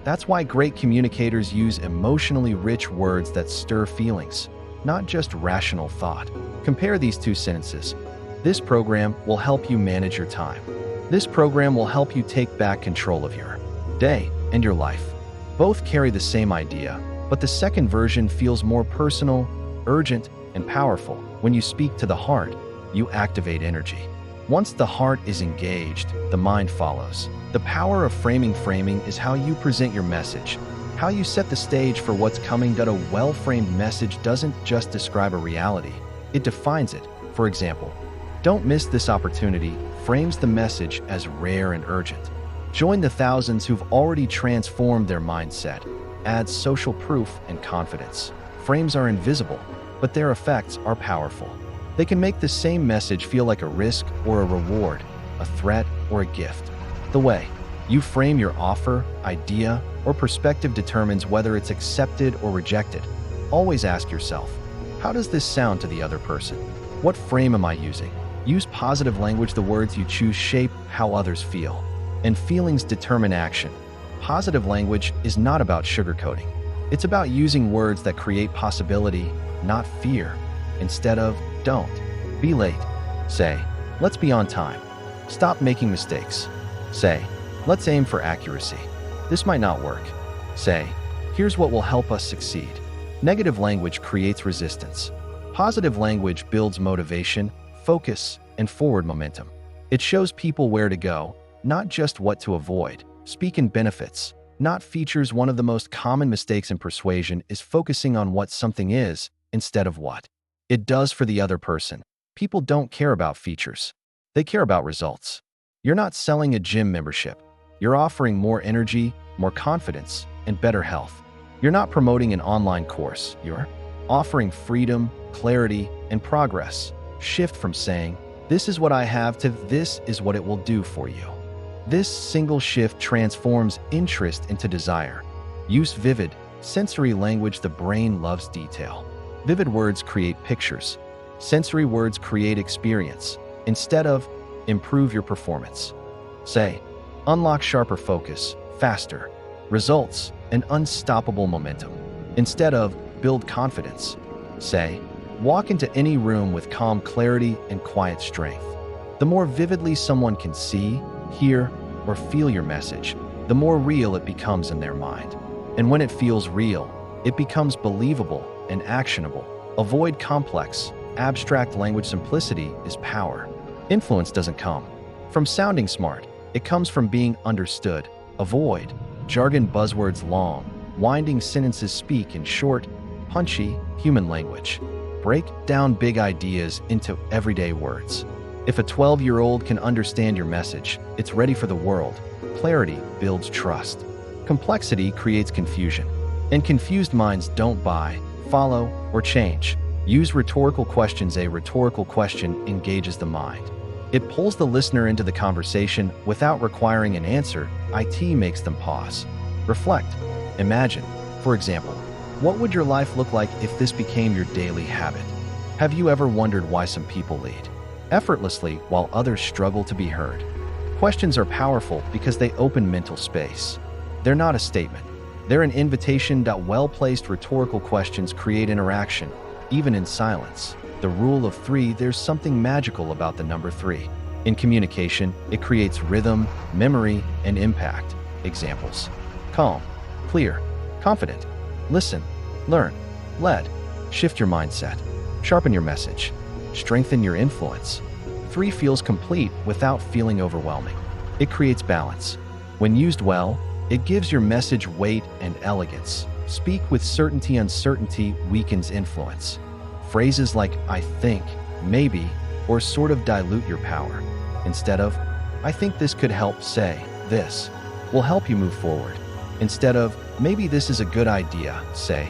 That's why great communicators use emotionally rich words that stir feelings, not just rational thought. Compare these two sentences. This program will help you manage your time. This program will help you take back control of your day and your life. Both carry the same idea, but the second version feels more personal, urgent, and powerful. When you speak to the heart, you activate energy. Once the heart is engaged, the mind follows. The power of framing. Framing is how you present your message, how you set the stage for what's coming. A well-framed message doesn't just describe a reality, it defines it. For example, "Don't miss this opportunity" frames the message as rare and urgent. "Join the thousands who've already transformed their mindset" adds social proof and confidence. Frames are invisible, but their effects are powerful. They can make the same message feel like a risk or a reward, a threat or a gift. The way you frame your offer, idea, or perspective determines whether it's accepted or rejected. Always ask yourself, how does this sound to the other person? What frame am I using? Use positive language. The words you choose shape how others feel, and feelings determine action. Positive language is not about sugarcoating. It's about using words that create possibility, not fear. Instead of "don't," Be late. Say, let's be on time. Stop making mistakes. Say, let's aim for accuracy. This might not work. Say, here's what will help us succeed. Negative language creates resistance. Positive language builds motivation, focus, and forward momentum. It shows people where to go, not just what to avoid. Speak in benefits, not features. One of the most common mistakes in persuasion is focusing on what something is instead of what it does for the other person. People don't care about features. They care about results. You're not selling a gym membership. You're offering more energy, more confidence, and better health. You're not promoting an online course. You're offering freedom, clarity, and progress. Shift from saying, "This is what I have," to "This is what it will do for you." This single shift transforms interest into desire. Use vivid, sensory language. The brain loves detail. Vivid words create pictures. Sensory words create experience. Instead of "improve your performance," say, "unlock sharper focus, faster results, and unstoppable momentum." Instead of "build confidence," say, "walk into any room with calm clarity and quiet strength." The more vividly someone can see, hear, or feel your message, the more real it becomes in their mind. And when it feels real, it becomes believable and actionable. Avoid complex, abstract language. Simplicity is power. Influence doesn't come from sounding smart. It comes from being understood. Avoid jargon, buzzwords, long, winding sentences. Speak in short, punchy, human language. Break down big ideas into everyday words. If a 12-year-old can understand your message, it's ready for the world. Clarity builds trust. Complexity creates confusion. And confused minds don't buy, follow, or change. Use rhetorical questions. A rhetorical question engages the mind. It pulls the listener into the conversation without requiring an answer. It makes them pause. Reflect. Imagine, for example, what would your life look like if this became your daily habit? Have you ever wondered why some people lead effortlessly while others struggle to be heard? Questions are powerful because they open mental space. They're not a statement. They're an invitation. Well-placed rhetorical questions create interaction, even in silence. The rule of 3. There's something magical about the number 3. In communication, it creates rhythm, memory, and impact. Examples: calm, clear, confident. Listen, learn, led. Shift your mindset. Sharpen your message. Strengthen your influence. 3 feels complete without feeling overwhelming. It creates balance. When used well, it gives your message weight and elegance. Speak with certainty. Uncertainty weakens influence. Phrases like "I think," "maybe," or "sort of" dilute your power. Instead of "I think this could help," say, "This will help you move forward." Instead of "maybe this is a good idea," say,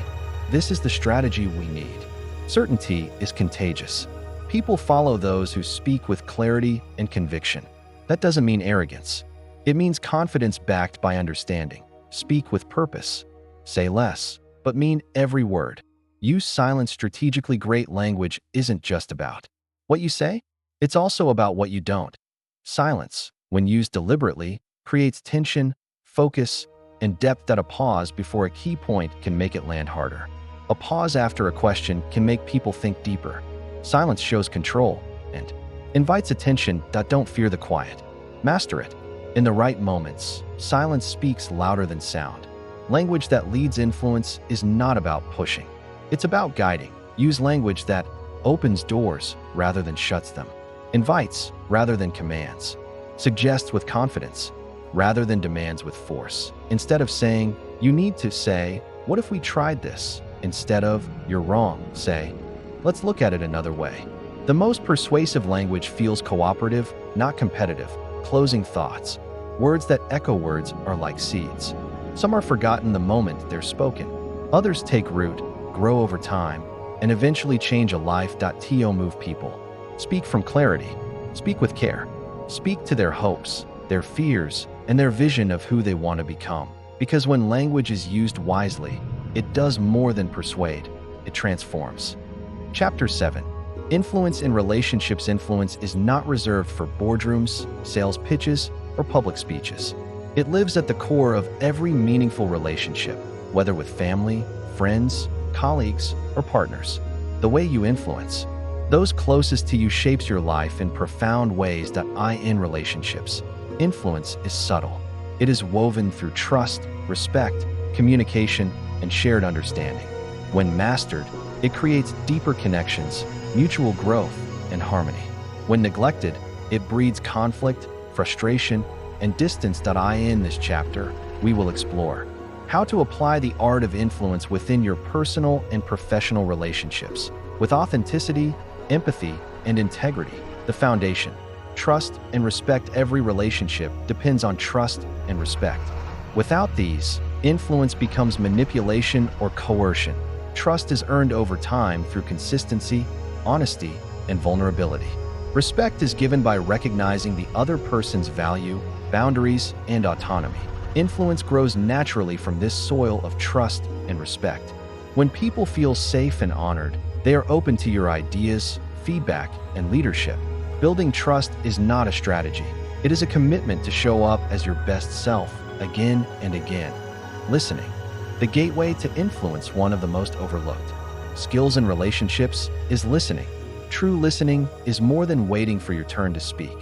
"This is the strategy we need." Certainty is contagious. People follow those who speak with clarity and conviction. That doesn't mean arrogance. It means confidence backed by understanding. Speak with purpose. Say less, but mean every word. Use silence strategically. Great language isn't just about what you say, it's also about what you don't. Silence, when used deliberately, creates tension, focus, and depth. A pause before a key point can make it land harder. A pause after a question can make people think deeper. Silence shows control and invites attention. Don't fear the quiet. Master it. In the right moments, silence speaks louder than sound. Language that leads influence is not about pushing. It's about guiding. Use language that opens doors rather than shuts them, invites rather than commands, suggests with confidence rather than demands with force. Instead of saying, "You need to," say, "What if we tried this?" Instead of "You're wrong," say, "Let's look at it another way." The most persuasive language feels cooperative, not competitive. Closing thoughts. Words that echo words are like seeds. Some are forgotten the moment they're spoken. Others take root, grow over time, and eventually change a life. Move people. Speak from clarity. Speak with care. Speak to their hopes, their fears, and their vision of who they want to become. Because when language is used wisely, it does more than persuade, it transforms. Chapter 7. Influence in relationships. Influence is not reserved for boardrooms, sales pitches, or public speeches. It lives at the core of every meaningful relationship, whether with family, friends, colleagues, or partners. The way you influence, Those closest to you shapes your life in profound ways. In relationships, influence is subtle. It is woven through trust, respect, communication, and shared understanding. When mastered, it creates deeper connections, mutual growth, and harmony. When neglected, it breeds conflict, frustration, and distance. In this chapter, we will explore how to apply the art of influence within your personal and professional relationships with authenticity, empathy, and integrity. The foundation: trust and respect. Every relationship depends on trust and respect. Without these, influence becomes manipulation or coercion. Trust is earned over time through consistency, honesty, and vulnerability. Respect is given by recognizing the other person's value, boundaries, and autonomy. Influence grows naturally from this soil of trust and respect. When people feel safe and honored, they are open to your ideas, feedback, and leadership. Building trust is not a strategy. It is a commitment to show up as your best self again and again. Listening, the gateway to influence. One of the most overlooked skills in relationships is listening. True listening is more than waiting for your turn to speak.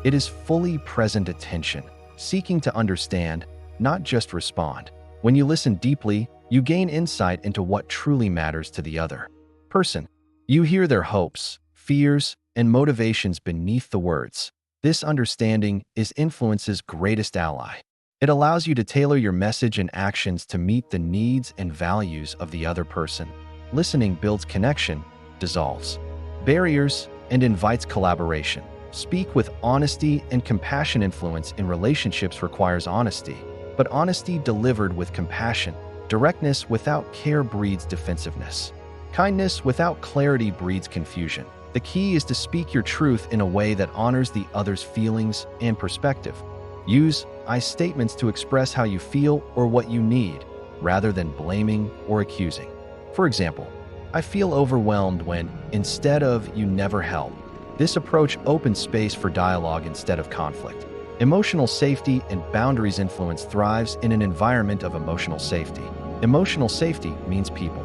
It is fully present attention, seeking to understand, not just respond. When you listen deeply, you gain insight into what truly matters to the other person. You hear their hopes, fears, and motivations beneath the words. This understanding is influence's greatest ally. It allows you to tailor your message and actions to meet the needs and values of the other person. Listening builds connection, dissolves barriers, and invites collaboration. Speak with honesty and compassion. Influence in relationships requires honesty, but honesty delivered with compassion. Directness without care breeds defensiveness. Kindness without clarity breeds confusion. The key is to speak your truth in a way that honors the other's feelings and perspective. Use I statements to express how you feel or what you need, rather than blaming or accusing. For example, I feel overwhelmed when, instead of you never help. This approach opens space for dialogue instead of conflict. Emotional safety and boundaries. Influence thrives in an environment of emotional safety. Emotional safety means people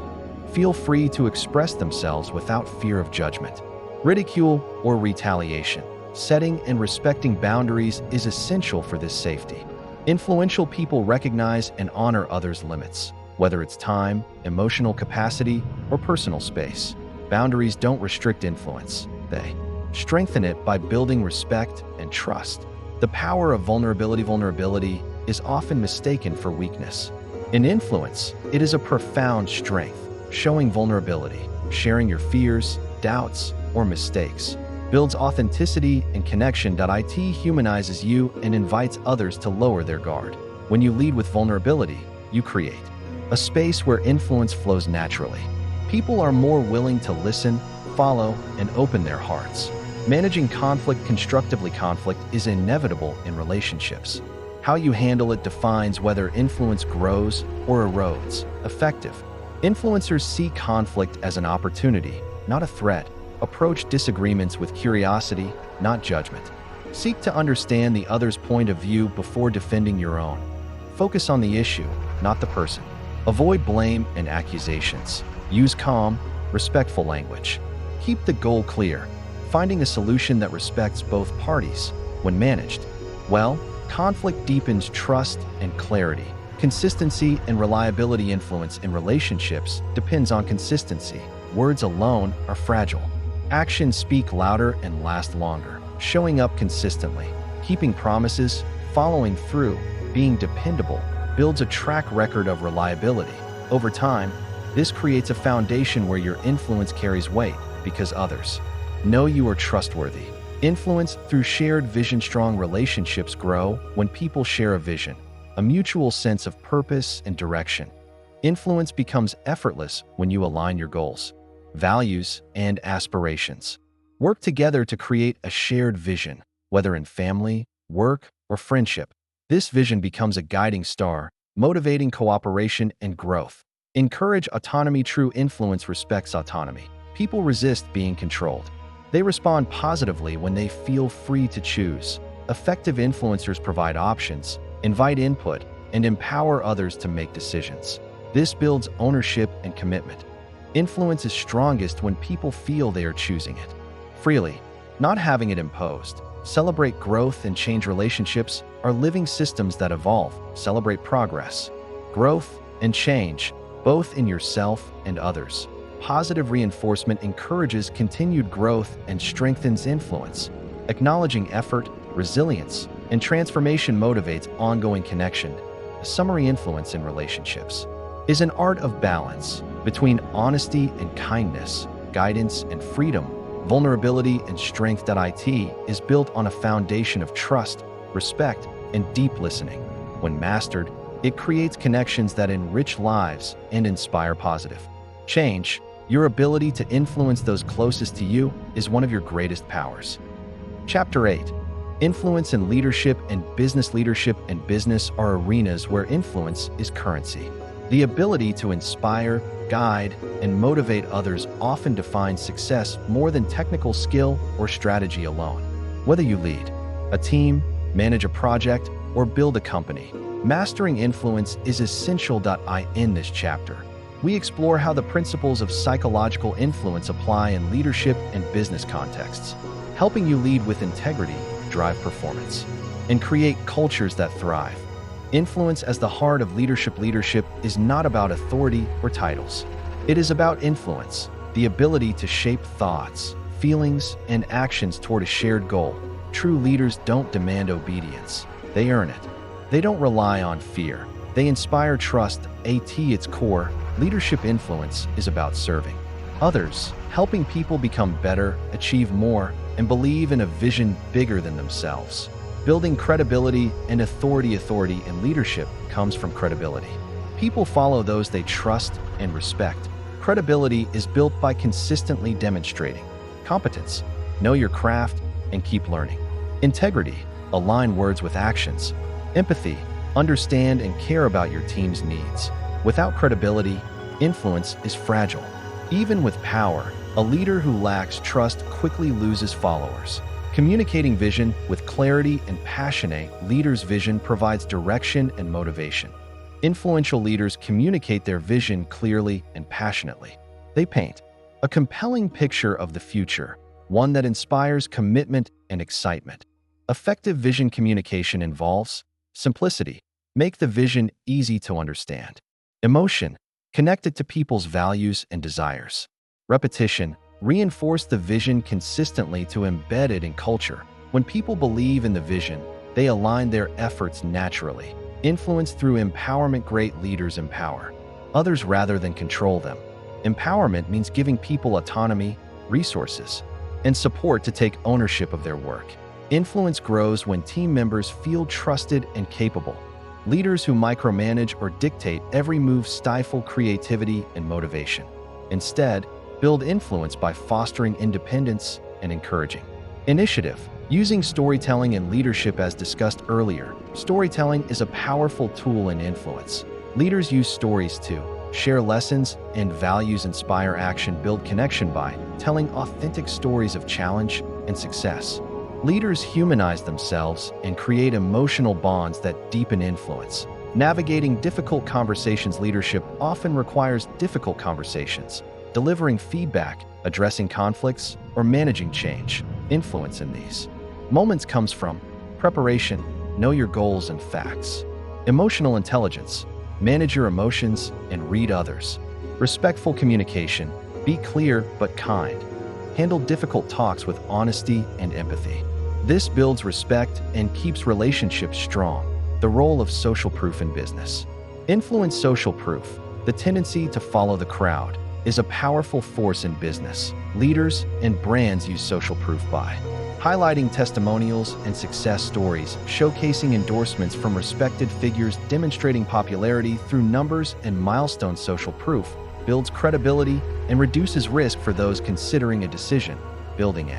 feel free to express themselves without fear of judgment, ridicule, or retaliation. Setting and respecting boundaries is essential for this safety. Influential people recognize and honor others' limits, whether it's time, emotional capacity, or personal space. Boundaries don't restrict influence, they strengthen it by building respect and trust. The power of vulnerability. Vulnerability is often mistaken for weakness. In influence, it is a profound strength. Showing vulnerability, sharing your fears, doubts, or mistakes, builds authenticity and connection. It humanizes you and invites others to lower their guard. When you lead with vulnerability, you create a space where influence flows naturally. People are more willing to listen, follow, and open their hearts. Managing conflict constructively. Conflict is inevitable in relationships. How you handle it defines whether influence grows or erodes. Effective influencers see conflict as an opportunity, not a threat. Approach disagreements with curiosity, not judgment. Seek to understand the other's point of view before defending your own. Focus on the issue, not the person. Avoid blame and accusations. Use calm, respectful language. Keep the goal clear, finding a solution that respects both parties. When managed well, conflict deepens trust and clarity. Consistency and reliability. Influence in relationships depends on consistency. Words alone are fragile. Actions speak louder and last longer. Showing up consistently, keeping promises, following through, being dependable, builds a track record of reliability. Over time, this creates a foundation where your influence carries weight because others know you are trustworthy. Influence through shared vision. Strong relationships grow when people share a vision, a mutual sense of purpose and direction. Influence becomes effortless when you align your goals, values, and aspirations. Work together to create a shared vision, whether in family, work, or friendship. This vision becomes a guiding star, motivating cooperation and growth. Encourage autonomy. True influence respects autonomy. People resist being controlled. They respond positively when they feel free to choose. Effective influencers provide options, invite input, and empower others to make decisions. This builds ownership and commitment. Influence is strongest when people feel they are choosing it freely, not having it imposed. Celebrate growth and change. Relationships are living systems that evolve. Celebrate progress, growth, and change, both in yourself and others. Positive reinforcement encourages continued growth and strengthens influence. Acknowledging effort, resilience, and transformation motivates ongoing connection. A summary: influence in relationships is an art of balance between honesty and kindness, guidance and freedom, vulnerability and strength. It is built on a foundation of trust, respect, and deep listening. When mastered, it creates connections that enrich lives and inspire positive change. Your ability to influence those closest to you is one of your greatest powers. Chapter 8. Influence in leadership and business. Leadership and business are arenas where influence is currency. The ability to inspire, guide, and motivate others often defines success more than technical skill or strategy alone. Whether you lead a team, manage a project, or build a company, mastering influence is essential. In this chapter, we explore how the principles of psychological influence apply in leadership and business contexts, helping you lead with integrity, drive performance, and create cultures that thrive. Influence as the heart of leadership. Leadership is not about authority or titles. It is about influence, the ability to shape thoughts, feelings, and actions toward a shared goal. True leaders don't demand obedience. They earn it. They don't rely on fear. They inspire trust. At its core, leadership influence is about serving others, helping people become better, achieve more, and believe in a vision bigger than themselves. Building credibility and authority. Authority in leadership comes from credibility. People follow those they trust and respect. Credibility is built by consistently demonstrating competence, know your craft, and keep learning. Integrity: align words with actions. Empathy: understand and care about your team's needs. Without credibility, influence is fragile. Even with power, a leader who lacks trust quickly loses followers. Communicating vision with clarity and passion. A leader's vision provides direction and motivation. Influential leaders communicate their vision clearly and passionately. They paint a compelling picture of the future, one that inspires commitment and excitement. Effective vision communication involves simplicity: make the vision easy to understand. Emotion: connect it to people's values and desires. Repetition: reinforce the vision consistently to embed it in culture. When people believe in the vision, they align their efforts naturally. Influence through empowerment. Great leaders empower others rather than control them. Empowerment means giving people autonomy, resources, and support to take ownership of their work. Influence grows when team members feel trusted and capable. Leaders who micromanage or dictate every move stifle creativity and motivation. Instead, build influence by fostering independence and encouraging initiative. Using storytelling in leadership. As discussed earlier, storytelling is a powerful tool in influence. Leaders use stories to share lessons and values, inspire action, build connection by telling authentic stories of challenge and success. Leaders humanize themselves and create emotional bonds that deepen influence. Navigating difficult conversations. Leadership often requires difficult conversations, delivering feedback, addressing conflicts, or managing change. Influence in these moments comes from preparation, know your goals and facts. Emotional intelligence: manage your emotions and read others. Respectful communication: be clear but kind. Handle difficult talks with honesty and empathy. This builds respect and keeps relationships strong. The role of social proof in business. Influence. Social proof, the tendency to follow the crowd, is a powerful force in business. Leaders and brands use social proof by highlighting testimonials and success stories, showcasing endorsements from respected figures, demonstrating popularity through numbers and milestones. Social proof builds credibility and reduces risk for those considering a decision. Building a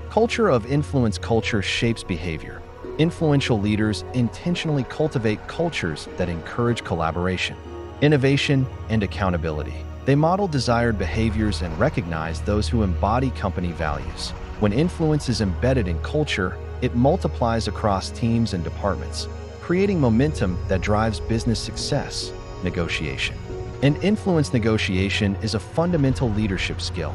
culture of influence. Culture shapes behavior. Influential leaders intentionally cultivate cultures that encourage collaboration, innovation, and accountability. They model desired behaviors and recognize those who embody company values. When influence is embedded in culture, it multiplies across teams and departments, creating momentum that drives business success. Negotiation. And influence negotiation is a fundamental leadership skill.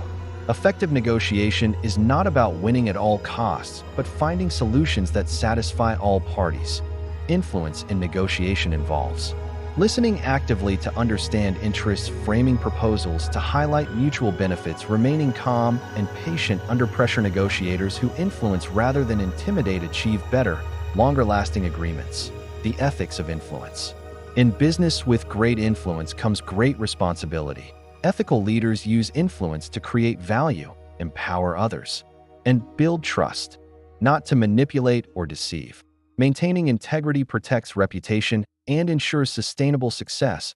Effective negotiation is not about winning at all costs, but finding solutions that satisfy all parties. Influence in negotiation involves listening actively to understand interests, framing proposals to highlight mutual benefits, remaining calm and patient under pressure. Negotiators who influence rather than intimidate achieve better, longer-lasting agreements. The ethics of influence. In business with great influence comes great responsibility. Ethical leaders use influence to create value, empower others, and build trust, not to manipulate or deceive. Maintaining integrity protects reputation and ensures sustainable success.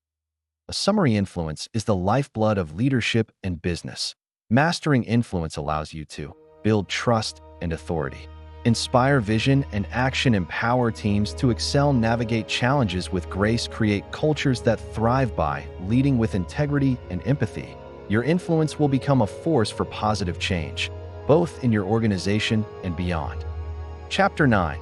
A summary: influence is the lifeblood of leadership and business. Mastering influence allows you to build trust and authority, inspire vision and action, empower teams to excel, navigate challenges with grace, create cultures that thrive. By leading with integrity and empathy, your influence will become a force for positive change, both in your organization and beyond. Chapter 9.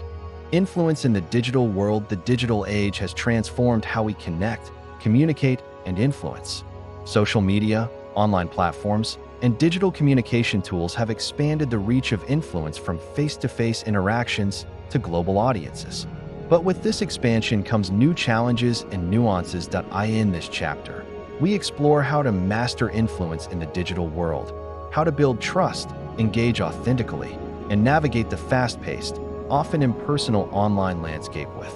Influence in the digital world. The digital age has transformed how we connect, communicate, and influence. Social media, online platforms, and digital communication tools have expanded the reach of influence from face-to-face interactions to global audiences. But with this expansion comes new challenges and nuances. In this chapter, we explore how to master influence in the digital world, how to build trust, engage authentically, and navigate the fast-paced, often impersonal online landscape with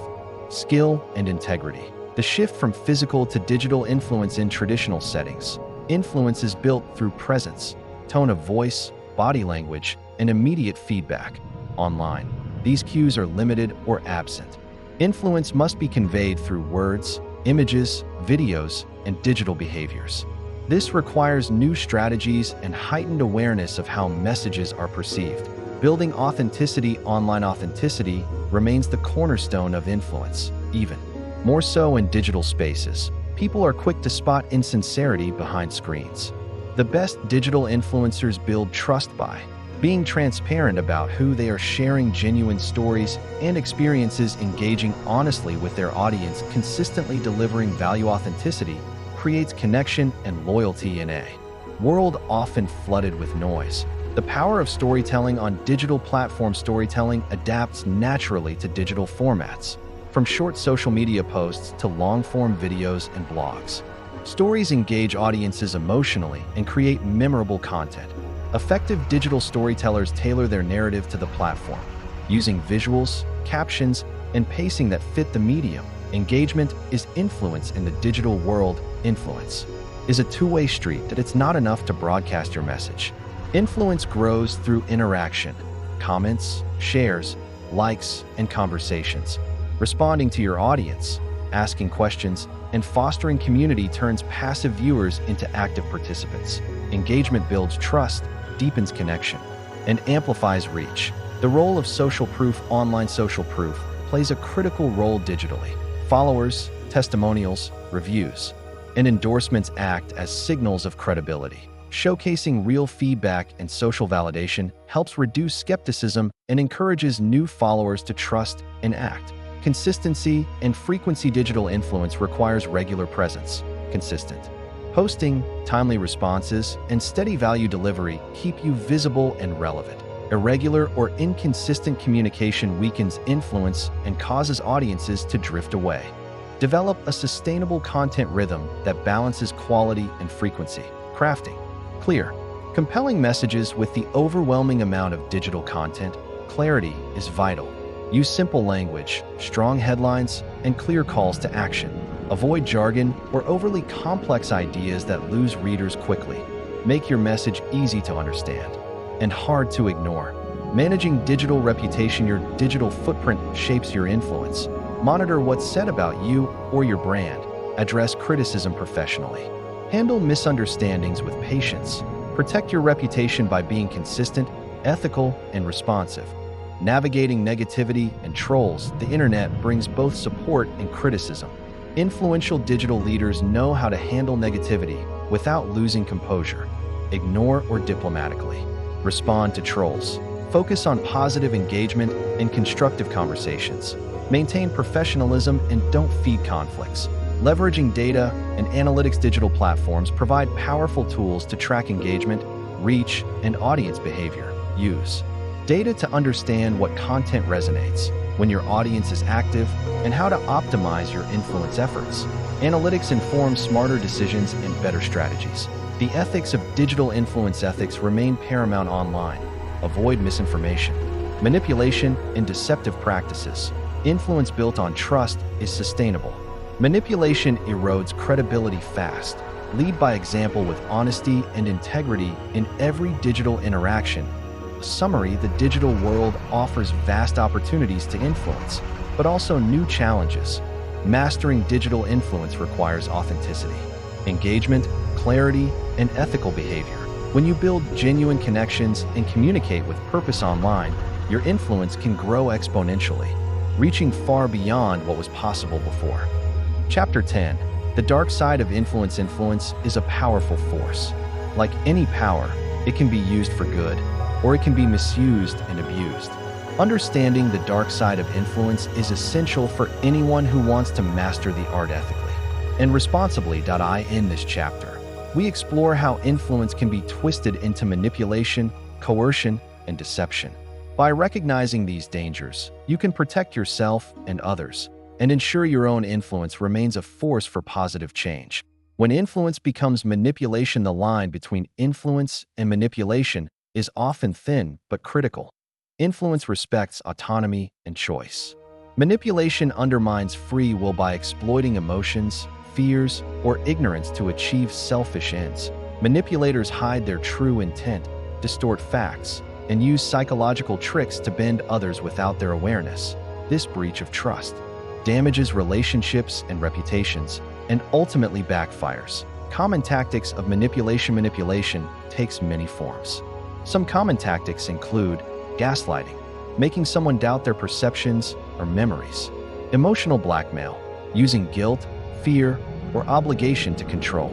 skill and integrity. The shift from physical to digital influence. In traditional settings, influence is built through presence, tone of voice, body language, and immediate feedback. Online, these cues are limited or absent. Influence must be conveyed through words, images, videos, and digital behaviors. This requires new strategies and heightened awareness of how messages are perceived. Building authenticity. Online authenticity remains the cornerstone of influence, even more so in digital spaces. People are quick to spot insincerity behind screens. The best digital influencers build trust by being transparent about who they are, sharing genuine stories and experiences, engaging honestly with their audience, consistently delivering value. Authenticity creates connection and loyalty in a world often flooded with noise. The power of storytelling on digital platforms. Storytelling adapts naturally to digital formats, from short social media posts to long-form videos and blogs. Stories engage audiences emotionally and create memorable content. Effective digital storytellers tailor their narrative to the platform, using visuals, captions, and pacing that fit the medium. Engagement is influence in the digital world. Influence is a two-way street. That it's not enough to broadcast your message. Influence grows through interaction, comments, shares, likes, and conversations. Responding to your audience, asking questions, and fostering community turns passive viewers into active participants. Engagement builds trust, deepens connection, and amplifies reach. The role of social proof. Online social proof plays a critical role digitally. Followers, testimonials, reviews, and endorsements act as signals of credibility. Showcasing real feedback and social validation helps reduce skepticism and encourages new followers to trust and act. Consistency and frequency. Digital influence requires regular presence. Consistent posting, timely responses, and steady value delivery keep you visible and relevant. Irregular or inconsistent communication weakens influence and causes audiences to drift away. Develop a sustainable content rhythm that balances quality and frequency. Crafting clear, compelling messages. With the overwhelming amount of digital content, clarity is vital. Use simple language, strong headlines, and clear calls to action. Avoid jargon or overly complex ideas that lose readers quickly. Make your message easy to understand and hard to ignore. Managing digital reputation. Your digital footprint shapes your influence. Monitor what's said about you or your brand. Address criticism professionally. Handle misunderstandings with patience. Protect your reputation by being consistent, ethical, and responsive. Navigating negativity and trolls. The internet brings both support and criticism. Influential digital leaders know how to handle negativity without losing composure. Ignore or diplomatically respond to trolls. Focus on positive engagement and constructive conversations. Maintain professionalism and don't feed conflicts. Leveraging data and analytics digital platforms provide powerful tools to track engagement, reach, and audience behavior. Use data to understand what content resonates, when your audience is active, and how to optimize your influence efforts. Analytics inform smarter decisions and better strategies. The ethics of digital influence ethics remain paramount online. Avoid misinformation, manipulation, and deceptive practices. Influence built on trust is sustainable. Manipulation erodes credibility fast. Lead by example with honesty and integrity in every digital interaction. Summary: the digital world offers vast opportunities to influence, but also new challenges. Mastering digital influence requires authenticity, engagement, clarity, and ethical behavior. When you build genuine connections and communicate with purpose online, your influence can grow exponentially, reaching far beyond what was possible before. Chapter 10. The dark side of influence. Influence is a powerful force. Like any power, it can be used for good, or it can be misused and abused. Understanding the dark side of influence is essential for anyone who wants to master the art ethically and responsibly. In this chapter, we explore how influence can be twisted into manipulation, coercion, and deception. By recognizing these dangers, you can protect yourself and others, and ensure your own influence remains a force for positive change. When influence becomes manipulation, the line between influence and manipulation is often thin but critical. Influence respects autonomy and choice. Manipulation undermines free will by exploiting emotions, fears, or ignorance to achieve selfish ends. Manipulators hide their true intent, distort facts, and use psychological tricks to bend others without their awareness. This breach of trust damages relationships and reputations, and ultimately backfires. Common tactics of manipulation. Manipulation takes many forms. Some common tactics include gaslighting, making someone doubt their perceptions or memories; emotional blackmail, using guilt, fear, or obligation to control;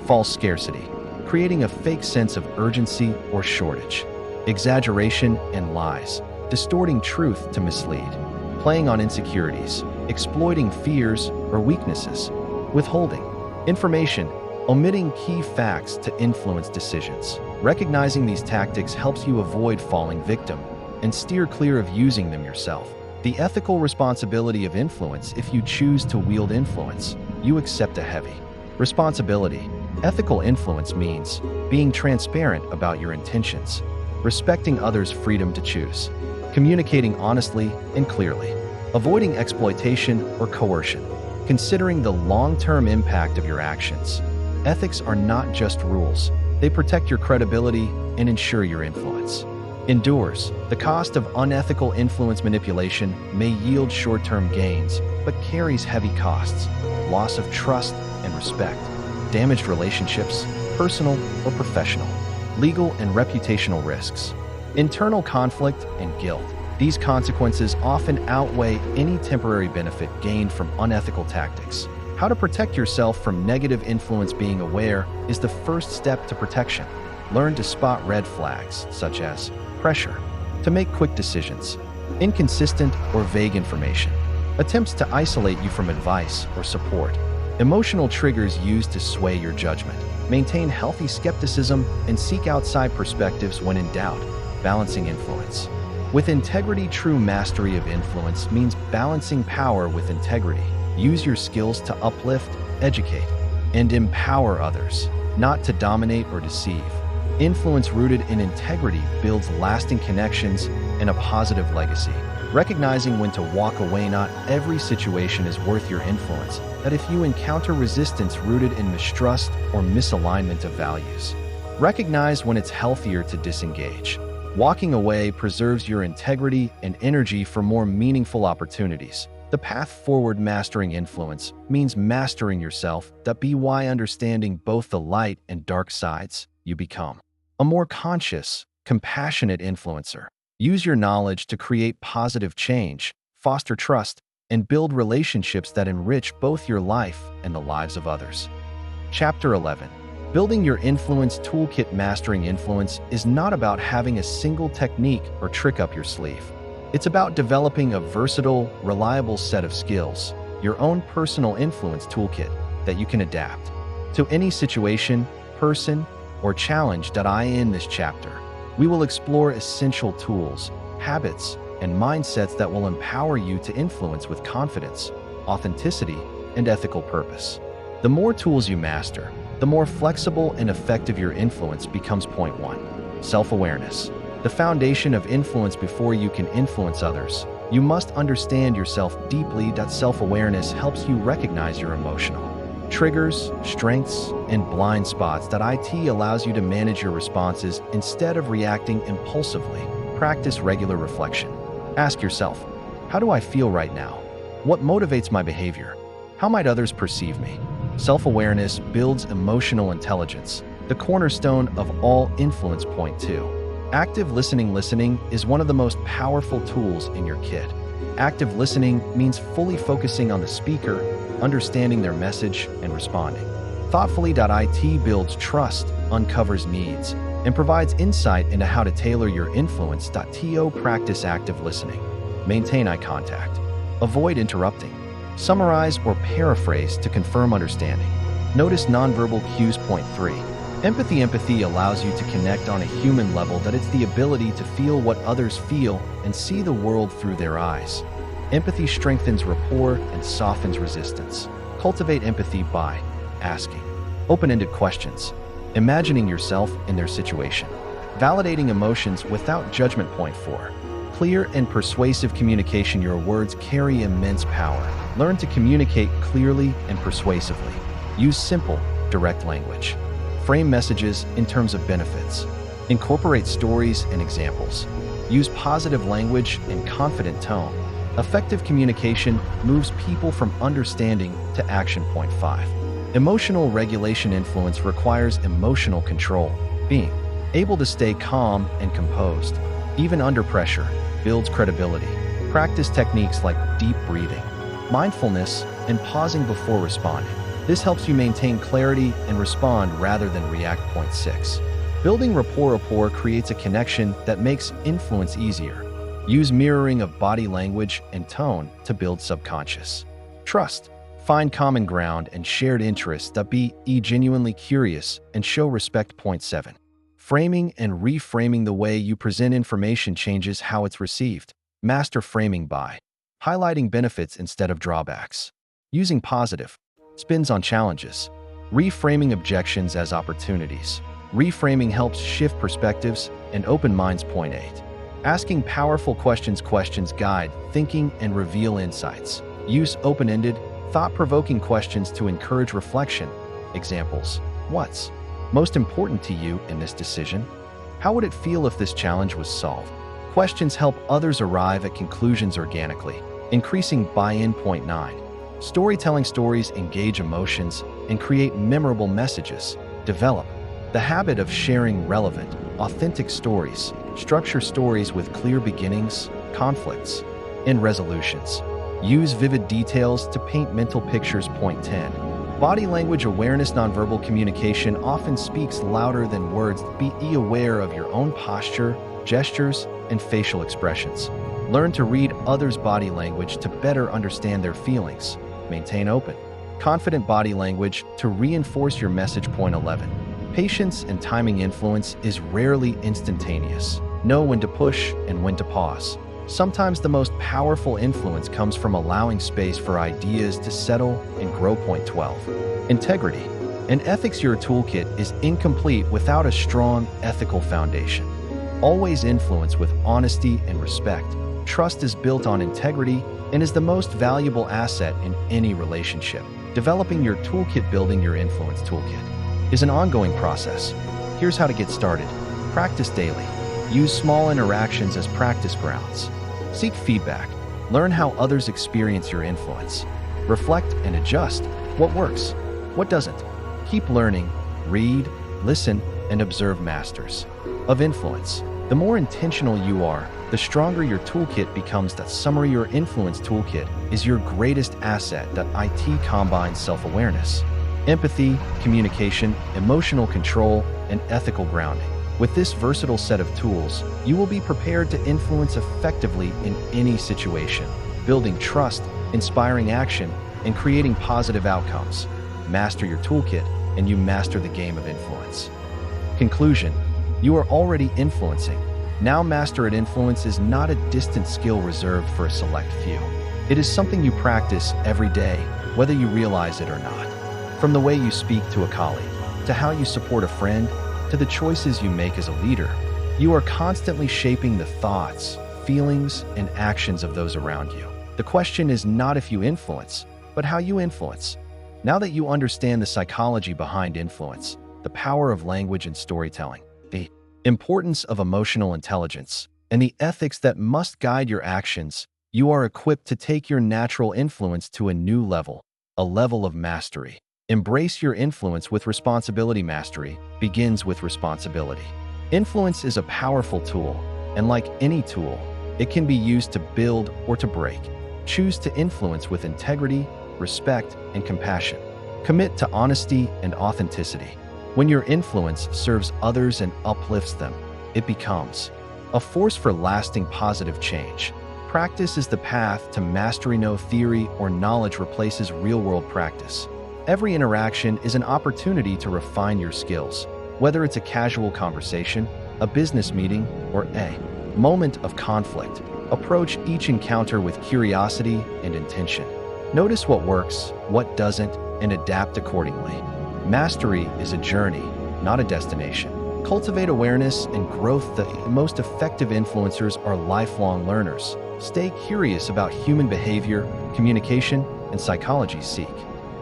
false scarcity, creating a fake sense of urgency or shortage; exaggeration and lies, distorting truth to mislead; playing on insecurities, exploiting fears or weaknesses; withholding information, omitting key facts to influence decisions. Recognizing these tactics helps you avoid falling victim and steer clear of using them yourself. The ethical responsibility of influence. If you choose to wield influence, you accept a heavy responsibility. Ethical influence means being transparent about your intentions, respecting others' freedom to choose, communicating honestly and clearly, avoiding exploitation or coercion, considering the long-term impact of your actions. Ethics are not just rules. They protect your credibility and ensure your influence endures. The cost of unethical influence. Manipulation may yield short-term gains, but carries heavy costs: loss of trust and respect, damaged relationships, personal or professional, legal and reputational risks, internal conflict and guilt. These consequences often outweigh any temporary benefit gained from unethical tactics. How to protect yourself from negative influence. Being aware is the first step to protection. Learn to spot red flags, such as pressure to make quick decisions, inconsistent or vague information, attempts to isolate you from advice or support, emotional triggers used to sway your judgment. Maintain healthy skepticism and seek outside perspectives when in doubt. Balancing influence with integrity. True mastery of influence means balancing power with integrity. Use your skills to uplift, educate, and empower others, not to dominate or deceive. Influence rooted in integrity builds lasting connections and a positive legacy. Recognizing when to walk away. Not every situation is worth your influence. That if you encounter resistance rooted in mistrust or misalignment of values, recognize when it's healthier to disengage. Walking away preserves your integrity and energy for more meaningful opportunities. The path forward. Mastering influence means mastering yourself. By understanding both the light and dark sides, you become a more conscious, compassionate influencer. Use your knowledge to create positive change, foster trust, and build relationships that enrich both your life and the lives of others. Chapter 11. Building your influence toolkit. Mastering influence is not about having a single technique or trick up your sleeve. It's about developing a versatile, reliable set of skills. your own personal influence toolkit that you can adapt to any situation, person, or challenge. In this chapter, we will explore essential tools, habits, and mindsets that will empower you to influence with confidence, authenticity, and ethical purpose. The more tools you master, the more flexible and effective your influence becomes. Point 1. Self-awareness. The foundation of influence. Before you can influence others, you must understand yourself deeply. Self-awareness helps you recognize your emotional triggers, strengths, and blind spots. It allows you to manage your responses instead of reacting impulsively. Practice regular reflection. Ask yourself, how do I feel right now? What motivates my behavior? How might others perceive me? Self-awareness builds emotional intelligence, the cornerstone of all influence. Point 2. Active listening. Listening is one of the most powerful tools in your kit. Active listening means fully focusing on the speaker, understanding their message, and responding thoughtfully. It builds trust, uncovers needs, and provides insight into how to tailor your influence. Practice active listening. Maintain eye contact. Avoid interrupting. Summarize or paraphrase to confirm understanding. Notice nonverbal cues. Point 3. Empathy. Empathy allows you to connect on a human level. It's the ability to feel what others feel and see the world through their eyes. Empathy strengthens rapport and softens resistance. Cultivate empathy by asking open-ended questions, imagining yourself in their situation, validating emotions without judgment. Point 4. Clear and persuasive communication. Your words carry immense power. Learn to communicate clearly and persuasively. Use simple, direct language. Frame messages in terms of benefits. Incorporate stories and examples. Use positive language and confident tone. Effective communication moves people from understanding to action. Point 5. Emotional regulation. Influence requires emotional control. Being able to stay calm and composed, even under pressure, builds credibility. Practice techniques like deep breathing, mindfulness, and pausing before responding. This helps you maintain clarity and respond rather than react. Point 6. Building rapport. Rapport creates a connection that makes influence easier. Use mirroring of body language and tone to build subconscious trust. Find common ground and shared interests. Be genuinely curious and show respect. Point 7. Framing and reframing. The way you present information changes how it's received. Master framing by highlighting benefits instead of drawbacks, using positive spins on challenges, reframing objections as opportunities. Reframing helps shift perspectives and open minds. Point 8. Asking powerful questions. Questions guide thinking and reveal insights. Use open-ended, thought-provoking questions to encourage reflection. Examples: what's most important to you in this decision? How would it feel if this challenge was solved? Questions help others arrive at conclusions organically, increasing buy-in. Point 9. Storytelling. Stories engage emotions and create memorable messages. Develop the habit of sharing relevant, authentic stories. Structure stories with clear beginnings, conflicts, and resolutions. Use vivid details to paint mental pictures. Point 10. Body language awareness. Nonverbal communication often speaks louder than words. Be aware of your own posture, gestures, and facial expressions. Learn to read others' body language to better understand their feelings. Maintain open, confident body language to reinforce your message. Point 11. Patience and timing. Influence is rarely instantaneous. Know when to push and when to pause. Sometimes the most powerful influence comes from allowing space for ideas to settle and grow. Point 12. Integrity and ethics. Your toolkit is incomplete without a strong ethical foundation. Always influence with honesty and respect. Trust is built on integrity and is the most valuable asset in any relationship. Developing your toolkit. Building your influence toolkit is an ongoing process. Here's how to get started. Practice daily. Use small interactions as practice grounds. Seek feedback. Learn how others experience your influence. Reflect and adjust. What works? What doesn't? Keep learning. Read, listen, and observe masters of influence. The more intentional you are, the stronger your toolkit becomes. That summary. Your influence toolkit is your greatest asset. It combines self-awareness, empathy, communication, emotional control, and ethical grounding. With this versatile set of tools, you will be prepared to influence effectively in any situation, building trust, inspiring action, and creating positive outcomes. Master your toolkit, and you master the game of influence. Conclusion: you are already influencing. Now master at influence is not a distant skill reserved for a select few. It is something you practice every day, whether you realize it or not. From the way you speak to a colleague, to how you support a friend, to the choices you make as a leader, you are constantly shaping the thoughts, feelings, and actions of those around you. The question is not if you influence, but how you influence. Now that you understand the psychology behind influence, the power of language and storytelling, the importance of emotional intelligence, and the ethics that must guide your actions, you are equipped to take your natural influence to a new level, a level of mastery. Embrace your influence with responsibility. Mastery begins with responsibility. Influence is a powerful tool, and like any tool, it can be used to build or to break. Choose to influence with integrity, respect, and compassion. Commit to honesty and authenticity. When your influence serves others and uplifts them, it becomes a force for lasting positive change. Practice is the path to mastery. No theory or knowledge replaces real-world practice. Every interaction is an opportunity to refine your skills, whether it's a casual conversation, a business meeting, or a moment of conflict. Approach each encounter with curiosity and intention. Notice what works, what doesn't, and adapt accordingly. Mastery is a journey, not a destination. Cultivate awareness and growth. The most effective influencers are lifelong learners. Stay curious about human behavior, communication, and psychology. Seek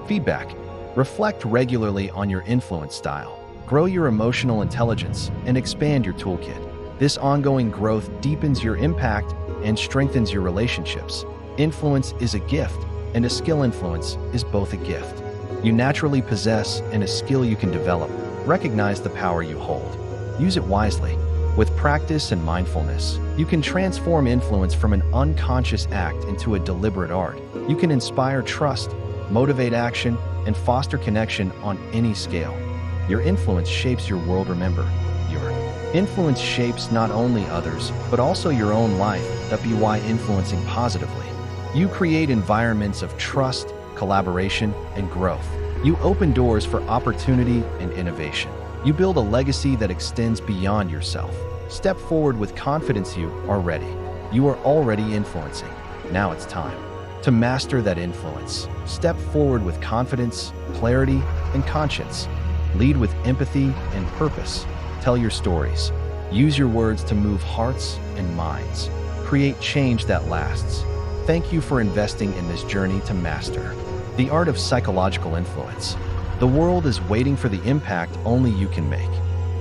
feedback. Reflect regularly on your influence style. Grow your emotional intelligence and expand your toolkit. This ongoing growth deepens your impact and strengthens your relationships. Influence is a gift, and a skill. Influence is both a gift you naturally possess and a skill you can develop. Recognize the power you hold. Use it wisely. With practice and mindfulness, you can transform influence from an unconscious act into a deliberate art. You can inspire trust, motivate action, and foster connection on any scale. Your influence shapes your world. Remember, your influence shapes not only others, but also your own life. By influencing positively, you create environments of trust, collaboration, and growth. You open doors for opportunity and innovation. You build a legacy that extends beyond yourself. Step forward with confidence. You are ready. You are already influencing. Now it's time to master that influence. Step forward with confidence, clarity, and conscience. Lead with empathy and purpose. Tell your stories. Use your words to move hearts and minds. Create change that lasts. Thank you for investing in this journey to master the art of psychological influence. The world is waiting for the impact only you can make.